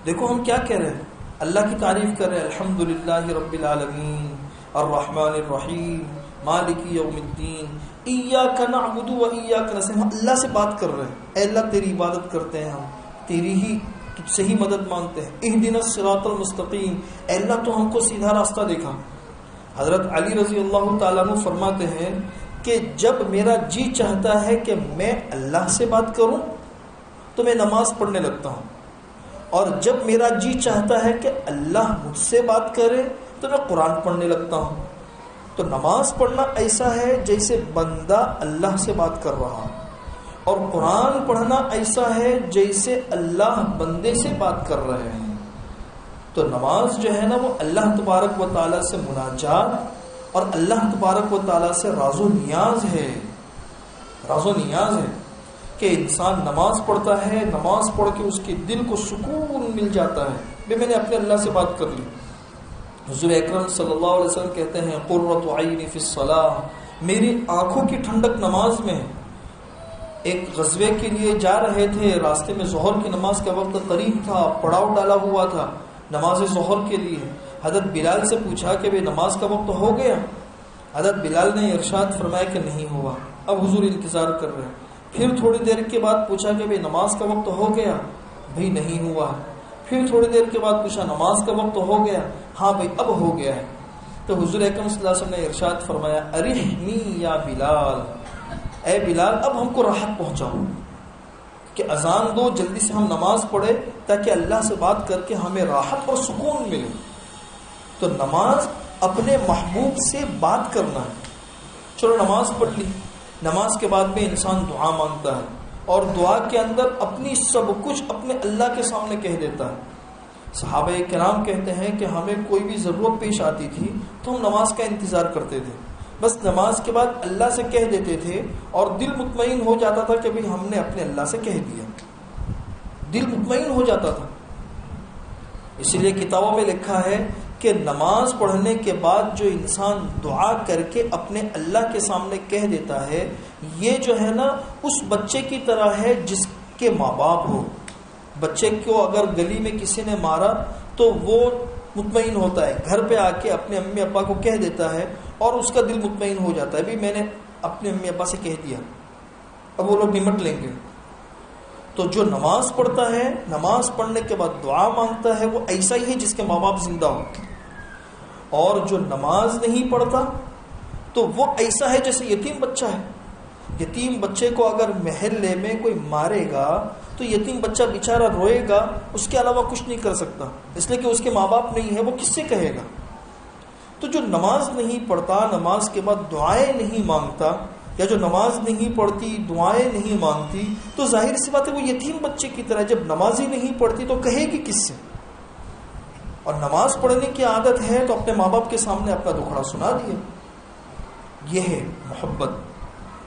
دیکھو ہم کیا کہہ رہے ہیں، اللہ کی تعریف کر رہے ہیں، الحمدللہ رب العالمین الرحمن الرحیم مالک یوم الدین ایاک نعبد و ایاک نستعین۔ ہم اللہ سے بات کر رہے ہیں، اے اللہ تیری عبادت کرتے ہیں، ہم تیری ہی تجھ سے ہی مدد مانگتے ہیں، اہدنا الصراط المستقیم، اے اللہ تو ہم کو سیدھا راستہ دکھا۔ حضرت علی رضی اللہ تعالیٰ عنہ فرماتے ہیں کہ جب میرا جی چاہتا ہے کہ میں اللہ سے بات کروں تو میں نماز پڑھنے لگتا ہوں، اور جب میرا جی چاہتا ہے کہ اللہ مجھ سے بات کرے تو میں قرآن پڑھنے لگتا ہوں۔ تو نماز پڑھنا ایسا ہے جیسے بندہ اللہ سے بات کر رہا، اور قرآن پڑھنا ایسا ہے جیسے اللہ بندے سے بات کر رہے ہیں۔ تو نماز جو ہے نا وہ اللہ تبارک و تعالیٰ سے مناجات اور اللہ تبارک و تعالیٰ سے راز و نیاز ہے، راز و نیاز ہے کہ انسان نماز پڑھتا ہے، نماز پڑھ کے اس کے دل کو سکون مل جاتا ہے، میں نے اپنے اللہ سے بات کر لی۔ حضور اکرم صلی اللہ علیہ وسلم کہتے ہیں قرۃ عینی فی الصلاۃ، میری آنکھوں کی ٹھنڈک نماز میں۔ ایک غزوے کے لیے جا رہے تھے، راستے میں ظہر کی نماز کا وقت قریب تھا، پڑاؤ ڈالا ہوا تھا نماز ظہر کے لیے۔ حضرت بلال سے پوچھا کہ بھئی نماز کا وقت ہو گیا؟ حضرت بلال نے ارشاد فرمایا کہ نہیں ہوا۔ اب حضور انتظار کر رہے ہیں۔ پھر تھوڑی دیر کے بعد پوچھا کہ بھئی نماز کا وقت ہو گیا؟ بھئی نہیں ہوا۔ پھر تھوڑی دیر کے بعد پوچھا نماز کا وقت ہو گیا؟ ہاں بھئی اب ہو گیا ہے۔ تو حضور اکرم صلی اللہ علیہ وسلم نے ارشاد فرمایا ارحنی یا بلال، اے بلال اب ہم کو راحت پہنچاؤ کہ اذان دو، جلدی سے ہم نماز پڑھے تاکہ اللہ سے بات کر کے ہمیں راحت اور سکون ملے۔ تو نماز اپنے محبوب سے بات کرنا ہے۔ چلو نماز پڑھ لی، نماز کے بعد میں انسان دعا مانگتا ہے، اور دعا کے اندر اپنی سب کچھ اپنے اللہ کے سامنے کہہ دیتا ہے۔ صحابہ کرام کہتے ہیں کہ ہمیں کوئی بھی ضرورت پیش آتی تھی تو ہم نماز کا انتظار کرتے تھے، بس نماز کے بعد اللہ سے کہہ دیتے تھے، اور دل مطمئن ہو جاتا تھا کہ ہم نے اپنے اللہ سے کہہ دیا، دل مطمئن ہو جاتا تھا۔ اسی لیے کتابوں میں لکھا ہے کہ نماز پڑھنے کے بعد جو انسان دعا کر کے اپنے اللہ کے سامنے کہہ دیتا ہے، یہ جو ہے نا اس بچے کی طرح ہے جس کے ماں باپ ہو۔ بچے کو اگر گلی میں کسی نے مارا تو وہ مطمئن ہوتا ہے، گھر پہ آ کے اپنے امی ابا کو کہہ دیتا ہے اور اس کا دل مطمئن ہو جاتا ہے، بھی میں نے اپنے امی ابا سے کہہ دیا، اب وہ لوگ نمٹ لیں گے۔ تو جو نماز پڑھتا ہے، نماز پڑھنے کے بعد دعا مانگتا ہے، وہ ایسا ہی ہے جس کے ماں باپ زندہ ہو، اور جو نماز نہیں پڑھتا تو وہ ایسا ہے جیسے یتیم بچہ ہے۔ یتیم بچے کو اگر محلے میں کوئی مارے گا تو یتیم بچہ بیچارہ روئے گا، اس کے علاوہ کچھ نہیں کر سکتا، اس لیے کہ اس کے ماں باپ نہیں ہے، وہ کس سے کہے گا؟ تو جو نماز نہیں پڑھتا، نماز کے بعد دعائیں نہیں مانگتا، یا جو نماز نہیں پڑھتی، دعائیں نہیں مانگتی، تو ظاہر سی بات ہے وہ یتیم بچے کی طرح، جب نماز ہی نہیں پڑھتی تو کہے گی کس سے؟ اور نماز پڑھنے کی عادت ہے تو اپنے ماں باپ کے سامنے اپنا دکھڑا سنا دیا. یہ ہے محبت،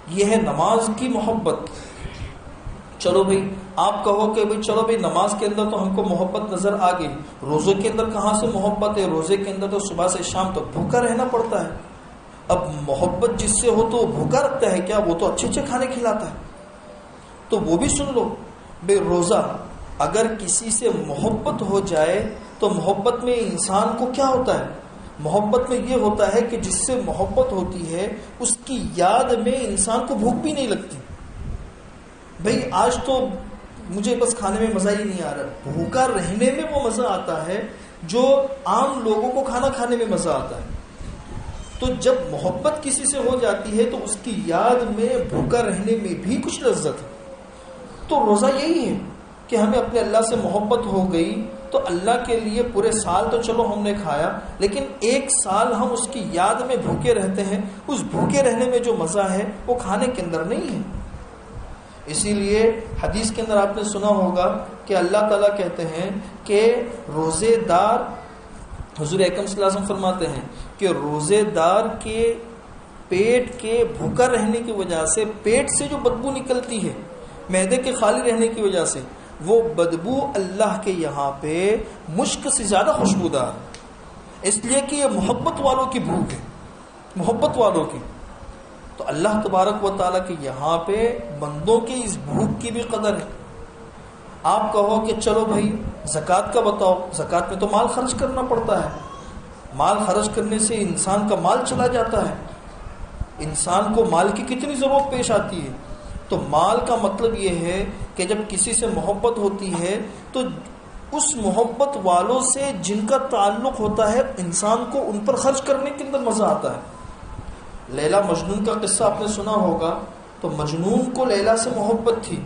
یہ ہے نماز کی محبت. چلو بھائی آپ کہو کہ بھائی چلو بھائی نماز کے اندر تو ہم کو محبت نظر آ گئی، روزے کے اندر کہاں سے محبت ہے؟ روزے کے اندر تو صبح سے شام تک بھوکا رہنا پڑتا ہے. اب محبت جس سے ہو تو وہ بھوکا رکھتا ہے کیا؟ وہ تو اچھے اچھے کھانے کھلاتا ہے. تو وہ بھی سن لو بے روزہ اگر کسی سے محبت ہو جائے تو محبت میں انسان کو کیا ہوتا ہے؟ محبت میں یہ ہوتا ہے کہ جس سے محبت ہوتی ہے اس کی یاد میں انسان کو بھوک بھی نہیں لگتی. بھئی آج تو مجھے بس کھانے میں مزہ ہی نہیں آ رہا، بھوکا رہنے میں وہ مزہ آتا ہے جو عام لوگوں کو کھانا کھانے میں مزہ آتا ہے. تو جب محبت کسی سے ہو جاتی ہے تو اس کی یاد میں بھوکا رہنے میں بھی کچھ لذت ہے. تو روزہ یہی ہے کہ ہمیں اپنے اللہ سے محبت ہو گئی تو اللہ کے لیے پورے سال تو چلو ہم نے کھایا، لیکن ایک سال ہم اس کی یاد میں بھوکے رہتے ہیں. اس بھوکے رہنے میں جو مزہ ہے وہ کھانے کے اندر نہیں ہے. اسی لیے حدیث کے اندر آپ نے سنا ہوگا کہ اللہ تعالیٰ کہتے ہیں کہ روزے دار، حضور اکرم صلی اللہ علیہ وسلم فرماتے ہیں کہ روزے دار کے پیٹ کے بھوکا رہنے کی وجہ سے، پیٹ سے جو بدبو نکلتی ہے معدے کے خالی رہنے کی وجہ سے، وہ بدبو اللہ کے یہاں پہ مشک سے زیادہ خوشبودار، اس لیے کہ یہ محبت والوں کی بھوک ہے، محبت والوں کی. تو اللہ تبارک و تعالیٰ کے یہاں پہ بندوں کی اس بھوک کی بھی قدر ہے. آپ کہو کہ چلو بھائی زکوٰۃ کا بتاؤ، زکوٰۃ میں تو مال خرچ کرنا پڑتا ہے، مال خرچ کرنے سے انسان کا مال چلا جاتا ہے، انسان کو مال کی کتنی ضرورت پیش آتی ہے. تو مال کا مطلب یہ ہے کہ جب کسی سے محبت ہوتی ہے تو اس محبت والوں سے جن کا تعلق ہوتا ہے انسان کو ان پر خرچ کرنے کے اندر مزہ آتا ہے. لیلا مجنون کا قصہ آپ نے سنا ہوگا. تو مجنون کو لیلا سے محبت تھی،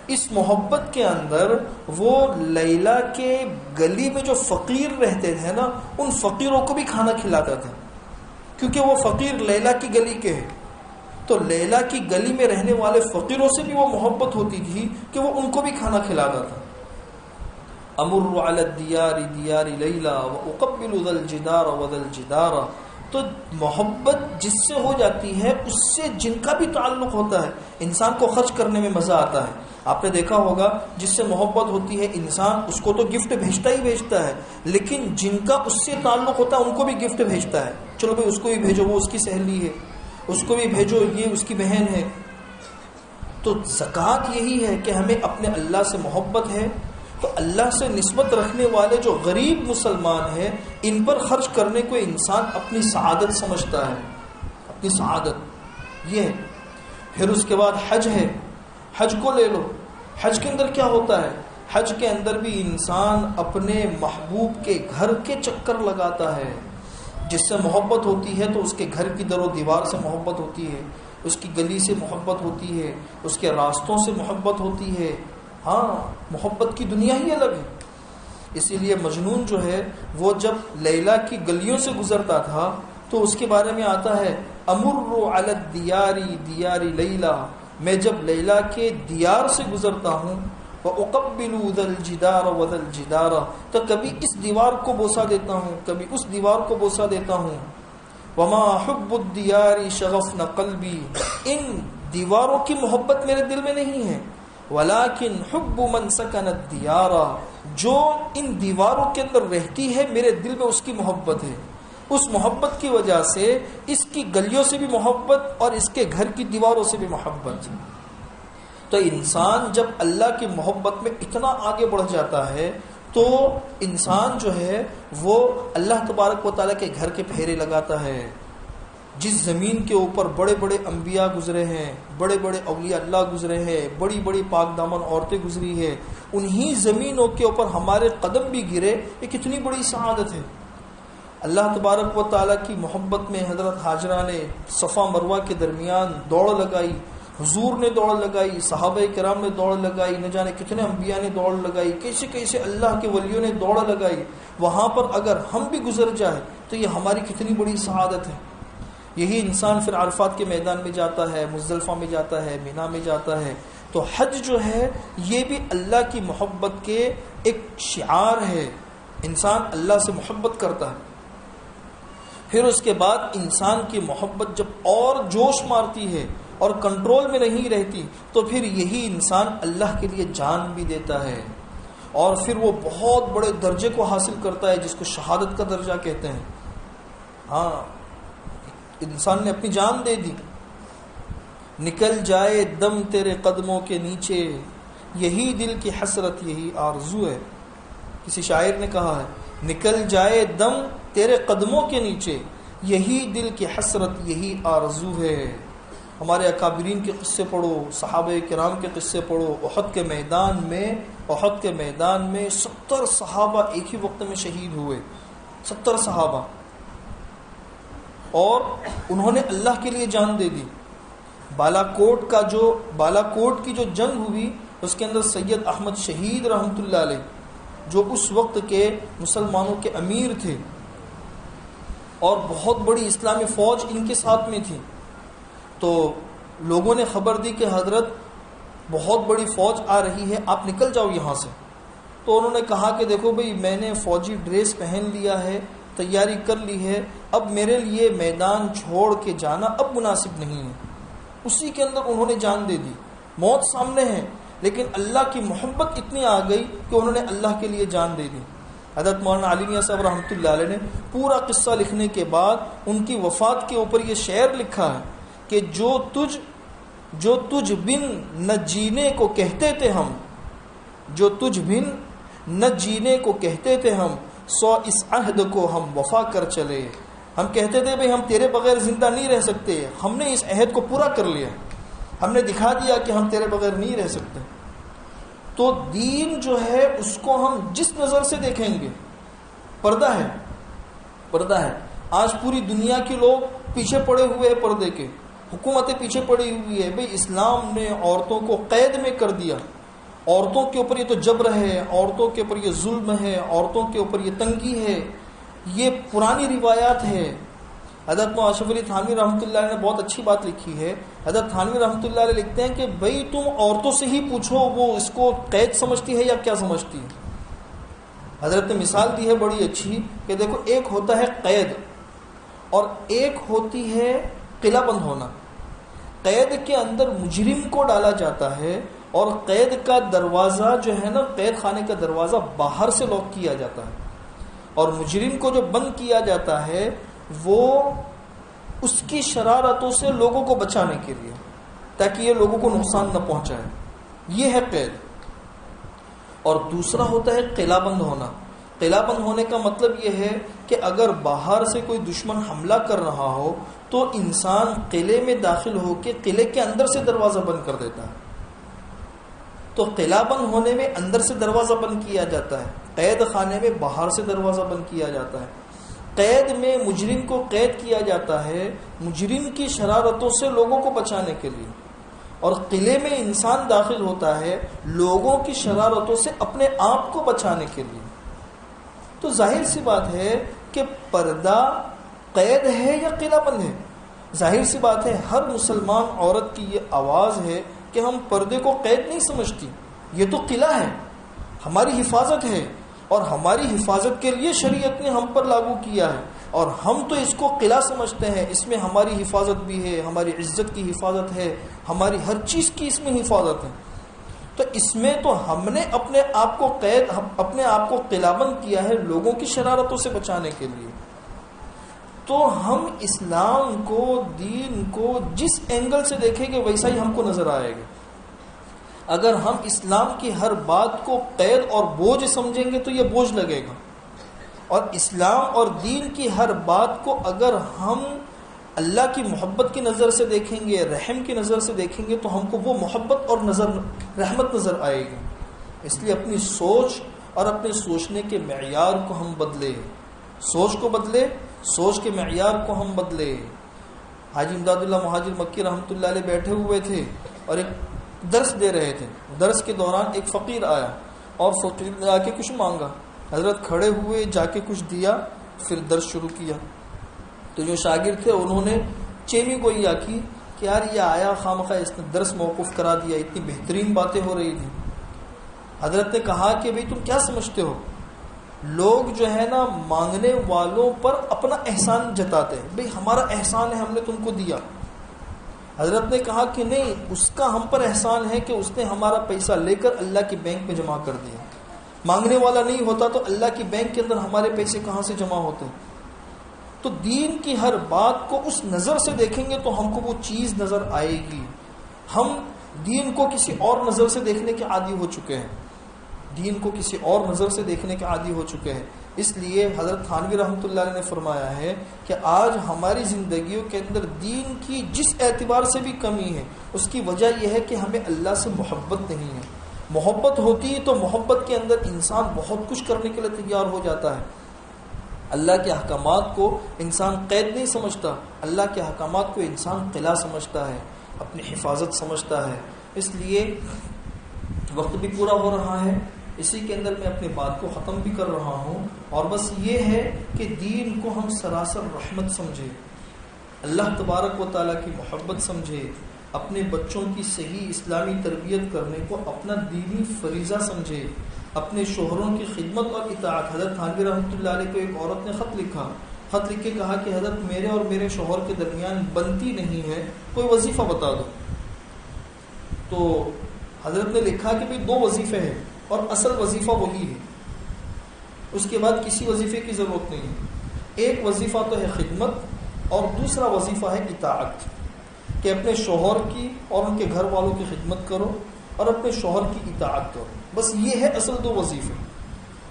اس محبت کے اندر وہ لیلا کے گلی میں جو فقیر رہتے تھے نا، ان فقیروں کو بھی کھانا کھلاتا تھا، کیونکہ وہ فقیر لیلا کی گلی کے ہیں. تو لیلا کی گلی میں رہنے والے فقیروں سے بھی وہ محبت ہوتی تھی کہ وہ ان کو بھی کھانا کھلاتا تھا. امر علی الدیار دیار لیلا واقبل ذا الجدار وذا الجدار. تو محبت جس سے ہو جاتی ہے اس سے جن کا بھی تعلق ہوتا ہے انسان کو خرچ کرنے میں مزہ آتا ہے. آپ نے دیکھا ہوگا جس سے محبت ہوتی ہے انسان اس کو تو گفٹ بھیجتا ہی بھیجتا ہے، لیکن جن کا اس سے تعلق ہوتا ہے ان کو بھی گفٹ بھیجتا ہے. چلو بھائی اس کو بھی بھیجو، وہ اس کی سہیلی ہے، اس کو بھی بھیجو، یہ اس کی بہن ہے. تو زکوٰۃ یہی ہے کہ ہمیں اپنے اللہ سے محبت ہے تو اللہ سے نسبت رکھنے والے جو غریب مسلمان ہیں ان پر خرچ کرنے کو انسان اپنی سعادت سمجھتا ہے، اپنی سعادت یہ ہے. پھر اس کے بعد حج ہے، حج کو لے لو. حج کے اندر کیا ہوتا ہے؟ حج کے اندر بھی انسان اپنے محبوب کے گھر کے چکر لگاتا ہے. جس سے محبت ہوتی ہے تو اس کے گھر کی در و دیوار سے محبت ہوتی ہے، اس کی گلی سے محبت ہوتی ہے، اس کے راستوں سے محبت ہوتی ہے. ہاں محبت کی دنیا ہی الگ ہے. اسی لیے مجنون جو ہے وہ جب لیلا کی گلیوں سے گزرتا تھا تو اس کے بارے میں آتا ہے امر علی الدیار دیار لیلا، میں جب لیلا کے دیار سے گزرتا ہوں وَأُقَبِّلُ ذَا الْجِدَارَ وَذَا الْجِدَارَ، تو کبھی اس دیوار کو بوسہ دیتا ہوں، کبھی اس دیوار کو بوسہ دیتا ہوں. وَمَا حُبُّ الدِّيَارِ شَغَفْنَ قَلْبِي، ان دیواروں کی محبت میرے دل میں نہیں ہے، وَلَكِنْ حُبُّ مَنْ سَكَنَ الدِّيَارَ، جو ان دیواروں کے اندر رہتی ہے میرے دل میں اس کی محبت ہے. اس محبت کی وجہ سے اس کی گلیوں سے بھی محبت اور اس کے گھر کی دیواروں سے بھی محبت. تو انسان جب اللہ کی محبت میں اتنا آگے بڑھ جاتا ہے تو انسان جو ہے وہ اللہ تبارک و تعالیٰ کے گھر کے پھیرے لگاتا ہے. جس زمین کے اوپر بڑے بڑے انبیاء گزرے ہیں، بڑے بڑے اولیاء اللہ گزرے ہیں، بڑی بڑی پاک دامن عورتیں گزری ہیں، انہی زمینوں کے اوپر ہمارے قدم بھی گرے، یہ کتنی بڑی سعادت ہے. اللہ تبارک و تعالیٰ کی محبت میں حضرت حاجرہ نے صفا مروہ کے درمیان دوڑ لگائی، حضور نے دوڑ لگائی، صحابہ کرام نے دوڑ لگائی، نہ جانے کتنے انبیاء نے دوڑ لگائی، کیسے کیسے اللہ کے ولیوں نے دوڑ لگائی. وہاں پر اگر ہم بھی گزر جائیں تو یہ ہماری کتنی بڑی سعادت ہے. یہی انسان پھر عرفات کے میدان میں جاتا ہے، مزدلفہ میں جاتا ہے، مینا میں جاتا ہے. تو حج جو ہے یہ بھی اللہ کی محبت کے ایک شعار ہے. انسان اللہ سے محبت کرتا ہے، پھر اس کے بعد انسان کی محبت جب اور جوش مارتی ہے اور کنٹرول میں نہیں رہتی تو پھر یہی انسان اللہ کے لیے جان بھی دیتا ہے، اور پھر وہ بہت بڑے درجے کو حاصل کرتا ہے جس کو شہادت کا درجہ کہتے ہیں. ہاں، انسان نے اپنی جان دے دی. نکل جائے دم تیرے قدموں کے نیچے، یہی دل کی حسرت یہی آرزو ہے. کسی شاعر نے کہا ہے نکل جائے دم تیرے قدموں کے نیچے، یہی دل کی حسرت یہی آرزو ہے. ہمارے اکابرین کے قصے پڑھو، صحابہ کرام کے قصے پڑھو. احد کے میدان میں 70 صحابہ ایک ہی وقت میں شہید ہوئے. 70 صحابہ، اور انہوں نے اللہ کے لیے جان دے دی. بالا کوٹ کی جو جنگ ہوئی اس کے اندر سید احمد شہید رحمۃ اللہ علیہ، جو اس وقت کے مسلمانوں کے امیر تھے اور بہت بڑی اسلامی فوج ان کے ساتھ میں تھی، تو لوگوں نے خبر دی کہ حضرت بہت بڑی فوج آ رہی ہے، آپ نکل جاؤ یہاں سے. تو انہوں نے کہا کہ دیکھو بھئی، میں نے فوجی ڈریس پہن لیا ہے، تیاری کر لی ہے، اب میرے لیے میدان چھوڑ کے جانا اب مناسب نہیں ہے. اسی کے اندر انہوں نے جان دے دی. موت سامنے ہے لیکن اللہ کی محبت اتنی آ گئی کہ انہوں نے اللہ کے لیے جان دے دی. حضرت مولانا علی میاں صاحب رحمۃ اللہ علیہ نے پورا قصہ لکھنے کے بعد ان کی وفات کے اوپر یہ شعر لکھا ہے کہ جو تجھ بن نہ جینے کو کہتے تھے ہم، جو تجھ بن نہ جینے کو کہتے تھے ہم، سو اس عہد کو ہم وفا کر چلے. ہم کہتے تھے بھئی ہم تیرے بغیر زندہ نہیں رہ سکتے، ہم نے اس عہد کو پورا کر لیا، ہم نے دکھا دیا کہ ہم تیرے بغیر نہیں رہ سکتے. تو دین جو ہے اس کو ہم جس نظر سے دیکھیں گے، پردہ ہے. آج پوری دنیا کے لوگ پیچھے پڑے ہوئے ہیں پردے کے، حکومتیں پیچھے پڑی ہوئی ہے. بھئی اسلام نے عورتوں کو قید میں کر دیا، عورتوں کے اوپر یہ تو جبر ہے، عورتوں کے اوپر یہ ظلم ہے، عورتوں کے اوپر یہ تنگی ہے، یہ پرانی روایات ہے. حضرت اشرف علی تھانوی رحمۃ اللہ علیہ نے بہت اچھی بات لکھی ہے. حضرت تھانوی رحمۃ اللہ علیہ لکھتے ہیں کہ بھئی تم عورتوں سے ہی پوچھو وہ اس کو قید سمجھتی ہے یا کیا سمجھتی ہے. حضرت نے مثال دی ہے بڑی اچھی کہ دیکھو، ایک ہوتا ہے قید اور ایک ہوتی ہے قلعہ بند ہونا. قید کے اندر مجرم کو ڈالا جاتا ہے اور قید کا دروازہ جو ہے نا، قید خانے کا دروازہ باہر سے لاک کیا جاتا ہے، اور مجرم کو جو بند کیا جاتا ہے وہ اس کی شرارتوں سے لوگوں کو بچانے کے لیے، تاکہ یہ لوگوں کو نقصان نہ پہنچائے. یہ ہے قید. اور دوسرا ہوتا ہے قلعہ بند ہونا. قلعہ بند ہونے کا مطلب یہ ہے کہ اگر باہر سے کوئی دشمن حملہ کر رہا ہو تو انسان قلعے میں داخل ہو کے قلعے کے اندر سے دروازہ بند کر دیتا ہے. تو قلعہ بند ہونے میں اندر سے دروازہ بند کیا جاتا ہے، قید خانے میں باہر سے دروازہ بند کیا جاتا ہے. قید میں مجرم کو قید کیا جاتا ہے مجرم کی شرارتوں سے لوگوں کو بچانے کے لیے، اور قلعے میں انسان داخل ہوتا ہے لوگوں کی شرارتوں سے اپنے آپ کو بچانے کے لیے. تو ظاہر سی بات ہے کہ پردہ قید ہے یا قلعہ بند ہے. ظاہر سی بات ہے ہر مسلمان عورت کی یہ آواز ہے کہ ہم پردے کو قید نہیں سمجھتی، یہ تو قلعہ ہے، ہماری حفاظت ہے، اور ہماری حفاظت کے لیے شریعت نے ہم پر لاگو کیا ہے، اور ہم تو اس کو قلعہ سمجھتے ہیں. اس میں ہماری حفاظت بھی ہے، ہماری عزت کی حفاظت ہے، ہماری ہر چیز کی اس میں حفاظت ہے. تو اس میں تو ہم نے اپنے آپ کو قید، اپنے آپ کو قلعہ بند کیا ہے لوگوں کی شرارتوں سے بچانے کے لیے. تو ہم اسلام کو، دین کو جس اینگل سے دیکھیں گے ویسا ہی ہم کو نظر آئے گا. اگر ہم اسلام کی ہر بات کو قید اور بوجھ سمجھیں گے تو یہ بوجھ لگے گا، اور اسلام اور دین کی ہر بات کو اگر ہم اللہ کی محبت کی نظر سے دیکھیں گے، رحم کی نظر سے دیکھیں گے تو ہم کو وہ محبت اور رحمت نظر آئے گی. اس لیے اپنی سوچ اور اپنے سوچنے کے معیار کو ہم بدلے، سوچ کو بدلے، سوچ کے معیار کو ہم بدلے. حاجی امداد اللہ مہاجر مکی رحمۃ اللہ علیہ بیٹھے ہوئے تھے اور ایک درس دے رہے تھے. درس کے دوران ایک فقیر آیا اور فقیر نے آ کے کچھ مانگا. حضرت کھڑے ہوئے، جا کے کچھ دیا، پھر درس شروع کیا. تو جو شاگرد تھے انہوں نے چیمی گوئی کی کہ یار یہ آیا خامخواہ اس نے درس موقوف کرا دیا، اتنی بہترین باتیں ہو رہی تھیں. حضرت نے کہا کہ بھئی تم کیا سمجھتے ہو، لوگ جو ہے نا مانگنے والوں پر اپنا احسان جتاتے ہیں، بھئی ہمارا احسان ہے ہم نے تم کو دیا. حضرت نے کہا کہ نہیں، اس کا ہم پر احسان ہے کہ اس نے ہمارا پیسہ لے کر اللہ کی بینک میں جمع کر دیا. مانگنے والا نہیں ہوتا تو اللہ کی بینک کے اندر ہمارے پیسے کہاں سے جمع ہوتے ہیں. تو دین کی ہر بات کو اس نظر سے دیکھیں گے تو ہم کو وہ چیز نظر آئے گی. ہم دین کو کسی اور نظر سے دیکھنے کے عادی ہو چکے ہیں، دین کو کسی اور نظر سے دیکھنے کے عادی ہو چکے ہیں. اس لیے حضرت تھانوی رحمۃ اللہ علیہ نے فرمایا ہے کہ آج ہماری زندگیوں کے اندر دین کی جس اعتبار سے بھی کمی ہے اس کی وجہ یہ ہے کہ ہمیں اللہ سے محبت نہیں ہے. محبت ہوتی ہے تو محبت کے اندر انسان بہت کچھ کرنے کے لیے تیار ہو جاتا ہے. اللہ کے احکامات کو انسان قید نہیں سمجھتا، اللہ کے احکامات کو انسان قلعہ سمجھتا ہے، اپنی حفاظت سمجھتا ہے. اس لیے وقت بھی پورا ہو رہا ہے، اسی کے اندر میں اپنی بات کو ختم بھی کر رہا ہوں. اور بس یہ ہے کہ دین کو ہم سراسر رحمت سمجھے، اللہ تبارک و تعالیٰ کی محبت سمجھے، اپنے بچوں کی صحیح اسلامی تربیت کرنے کو اپنا دینی فریضہ سمجھے، اپنے شوہروں کی خدمت اور اطاعت. حضرت تھانوی رحمۃ اللہ علیہ کو ایک عورت نے خط لکھ کے کہا کہ حضرت میرے اور میرے شوہر کے درمیان بنتی نہیں ہے، کوئی وظیفہ بتا دو. تو حضرت نے لکھا کہ بھئی 2 وظیفے ہیں اور اصل وظیفہ وہی ہے، اس کے بعد کسی وظیفے کی ضرورت نہیں ہے. ایک وظیفہ تو ہے خدمت اور دوسرا وظیفہ ہے اطاعت، کہ اپنے شوہر کی اور ان کے گھر والوں کی خدمت کرو اور اپنے شوہر کی اطاعت کرو. بس یہ ہے اصل 2 وظیفے.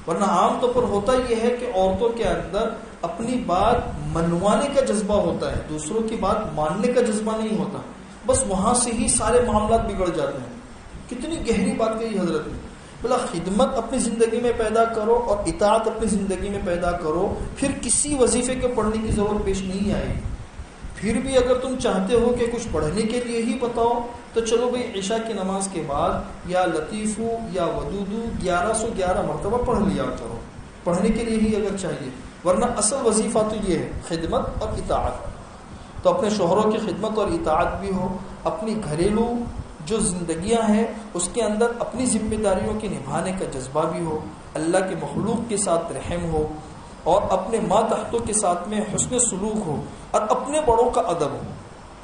ورنہ عام طور پر ہوتا یہ ہے کہ عورتوں کے اندر اپنی بات منوانے کا جذبہ ہوتا ہے، دوسروں کی بات ماننے کا جذبہ نہیں ہوتا. بس وہاں سے ہی سارے معاملات بگڑ جاتے ہیں. کتنی گہری بات کہی حضرت نے. بلا خدمت اپنی زندگی میں پیدا کرو اور اطاعت اپنی زندگی میں پیدا کرو، پھر کسی وظیفے کے پڑھنے کی ضرورت پیش نہیں آئے گی. پھر بھی اگر تم چاہتے ہو کہ کچھ پڑھنے کے لیے ہی بتاؤ تو چلو بھئی عشاء کی نماز کے بعد یا لطیفو یا ودودو 1111 مرتبہ پڑھ لیا کرو، پڑھنے کے لیے ہی اگر چاہیے. ورنہ اصل وظیفہ تو یہ ہے خدمت اور اطاعت. تو اپنے شوہروں کی خدمت اور اطاعت بھی ہو، اپنی گھریلو جو زندگیاں ہیں اس کے اندر اپنی ذمہ داریوں کے نبھانے کا جذبہ بھی ہو، اللہ کے مخلوق کے ساتھ رحم ہو، اور اپنے ماتحتوں کے ساتھ میں حسن سلوک ہو، اور اپنے بڑوں کا ادب ہو،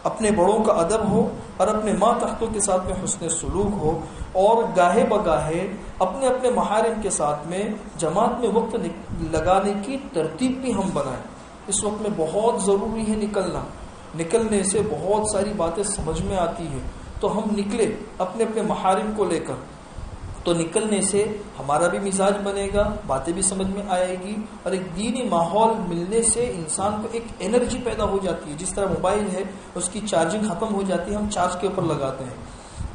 اپنے بڑوں کا ادب ہو اور اپنے ماتحتوں کے ساتھ میں حسن سلوک ہو. اور گاہے بگاہے اپنے اپنے محارم کے ساتھ میں جماعت میں وقت لگانے کی ترتیب بھی ہم بنائیں. اس وقت میں بہت ضروری ہے نکلنے سے بہت ساری باتیں سمجھ میں آتی ہیں. تو ہم نکلے اپنے اپنے محارم کو لے کر، تو نکلنے سے ہمارا بھی مزاج بنے گا، باتیں بھی سمجھ میں آئے گی، اور ایک دینی ماحول ملنے سے انسان کو ایک انرجی پیدا ہو جاتی ہے. جس طرح موبائل ہے اس کی چارجنگ ختم ہو جاتی ہے، ہم چارج کے اوپر لگاتے ہیں.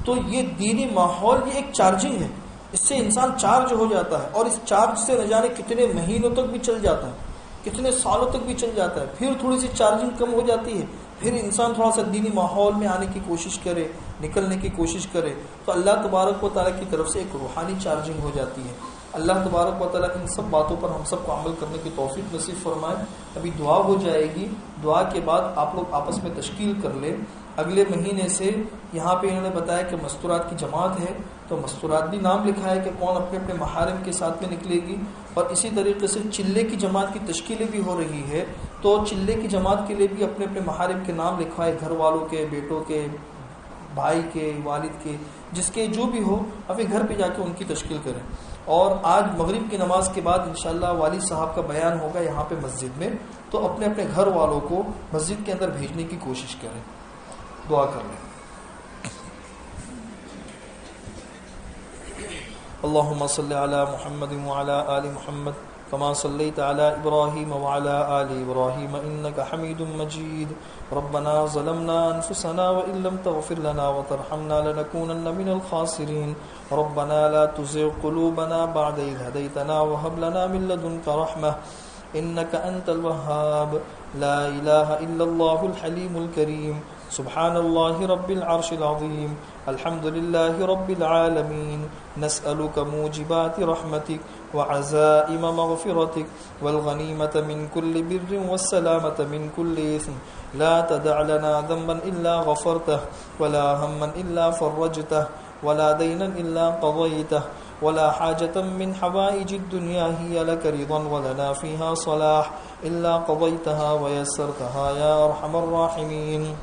تو یہ دینی ماحول یہ ایک چارجنگ ہے، اس سے انسان چارج ہو جاتا ہے، اور اس چارج سے نہ جانے کتنے مہینوں تک بھی چل جاتا ہے، کتنے سالوں تک بھی چل جاتا ہے. پھر تھوڑی سی چارجنگ کم ہو جاتی ہے، پھر انسان تھوڑا سا دینی ماحول میں آنے کی کوشش کرے، نکلنے کی کوشش کرے، تو اللہ تبارک و تعالیٰ کی طرف سے ایک روحانی چارجنگ ہو جاتی ہے. اللہ تبارک و تعالیٰ ان سب باتوں پر ہم سب کو عمل کرنے کی توفیق نصیب فرمائے. ابھی دعا ہو جائے گی، دعا کے بعد آپ لوگ آپس میں تشکیل کر لیں. اگلے مہینے سے یہاں پہ انہوں نے بتایا کہ مستورات کی جماعت ہے، تو مستورات بھی نام لکھا ہے کہ کون اپنے اپنے محارم کے ساتھ میں نکلے گی. اور اسی طریقے سے چلے کی جماعت کی تشکیلیں بھی ہو رہی ہے، تو چلے کی جماعت کے لیے بھی اپنے اپنے محارم کے نام لکھوائے، گھر والوں کے، بیٹوں کے، بھائی کے، والد کے، جس کے جو بھی ہو اپنے گھر پہ جا کے ان کی تشکیل کریں. اور آج مغرب کی نماز کے بعد انشاءاللہ والد صاحب کا بیان ہوگا یہاں پہ مسجد میں، تو اپنے اپنے گھر والوں کو مسجد کے اندر بھیجنے کی کوشش کریں. دعا کر لیں. اللهم صل على محمد وعلى آل محمد كما صليت على إبراهيم وعلى آل إبراهيم إنك حميد مجيد. ربنا ظلمنا أنفسنا وإن لم تغفر لنا وترحمنا لنكونن من الخاسرين. ربنا لا تزغ قلوبنا بعد إذ هديتنا وهب لنا من لدنك رحمة إنك أنت الوهاب. لا إله إلا الله الحليم الكريم. سبحان الله رب العرش العظيم الحمد لله رب العالمين نسألك موجبات رحمتك وعزائم مغفرتك والغنيمة من كل بر والسلامة من كل إثم لا تدع لنا ذنبا إلا غفرته ولا هما إلا فرجته ولا دينا إلا قضيته ولا حاجة من حوائج الدنيا هي لك رضا ولنا فيها صلاح إلا قضيتها ويسرتها يا أرحم الراحمين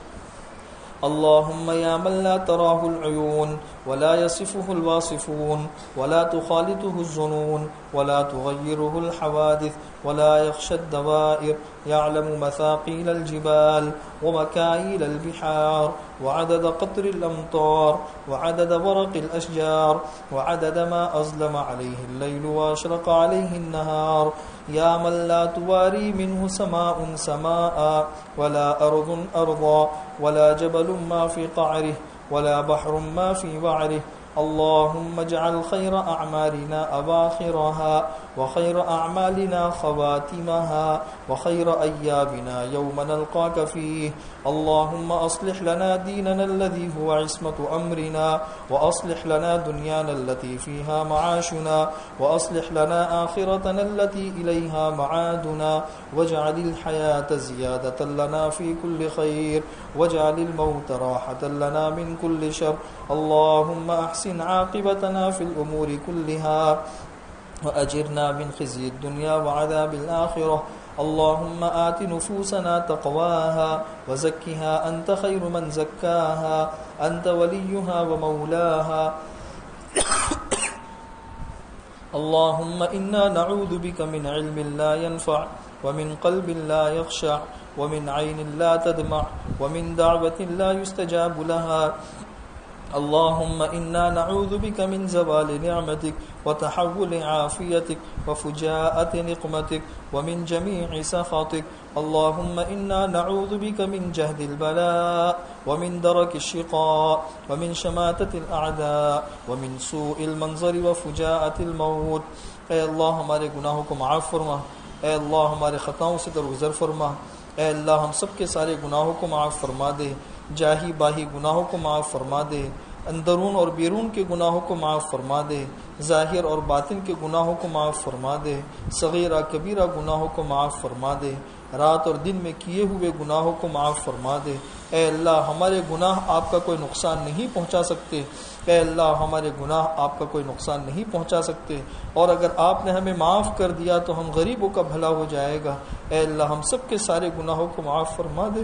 اللهم يا من لا تراه العيون ولا يصفه الواصفون ولا تخالطه الظنون ولا تغيره الحوادث ولا يخشى الدوائر يعلم مثاقيل الجبال ومكاييل البحار وعدد قطر الأمطار وعدد ورق الأشجار وعدد ما أظلم عليه الليل وأشرق عليه النهار يا من لا تواري منه سماء سماء ولا أرض أرضا ولا جبل ما في قعره ولا بحر ما في وعره اللهم اجعل خير أعمالنا أواخرها وخير أعمالنا خواتمها وخير أيامنا يوم نلقاك فيه اللهم أصلح لنا ديننا الذي هو عصمة أمرنا وأصلح لنا دنيانا التي فيها معاشنا وأصلح لنا آخرتنا التي إليها معادنا واجعل الحياة زيادة لنا في كل خير واجعل الموت راحة لنا من كل شر اللهم أحسن عاقبتنا في الأمور كلها وأجرنا من خزي الدنيا وعذاب الآخرة اللهم آت نفوسنا تقواها وزكها أنت خير من زكاها أنت وليها ومولاها اللهم إنا نعوذ بك من علم لا ينفع ومن قلب لا يخشع ومن عين لا تدمع ومن دعوة لا يستجاب لها اللهم إنا نعوذ بك من زوال نعمتك وتحول عافيتك وفجاءة نقمتك ومن جميع سخطك اللهم إنا نعوذ بك من جهد البلاء ومن درك الشقاء ومن شماتة الأعداء ومن سوء المنظر وفجاءة الموت اے اللہ ہمارے گناہوں کو معاف فرما اے اللہ ہمارے خطاؤں سے درگزر فرما اے اللہ ہم سب کے سارے گناہوں کو معاف فرما دے جاہی باہی گناہوں کو معاف فرما دے اندرون اور بیرون کے گناہوں کو معاف فرما دے ظاہر اور باطن کے گناہوں کو معاف فرما دے صغیرہ کبیرہ گناہوں کو معاف فرما دے رات اور دن میں کیے ہوئے گناہوں کو معاف فرما دے اے اللہ ہمارے گناہ آپ کا کوئی نقصان نہیں پہنچا سکتے اے اللہ ہمارے گناہ آپ کا کوئی نقصان نہیں پہنچا سکتے اور اگر آپ نے ہمیں معاف کر دیا تو ہم غریبوں کا بھلا ہو جائے گا اے اللہ ہم سب کے سارے گناہوں کو معاف فرما دے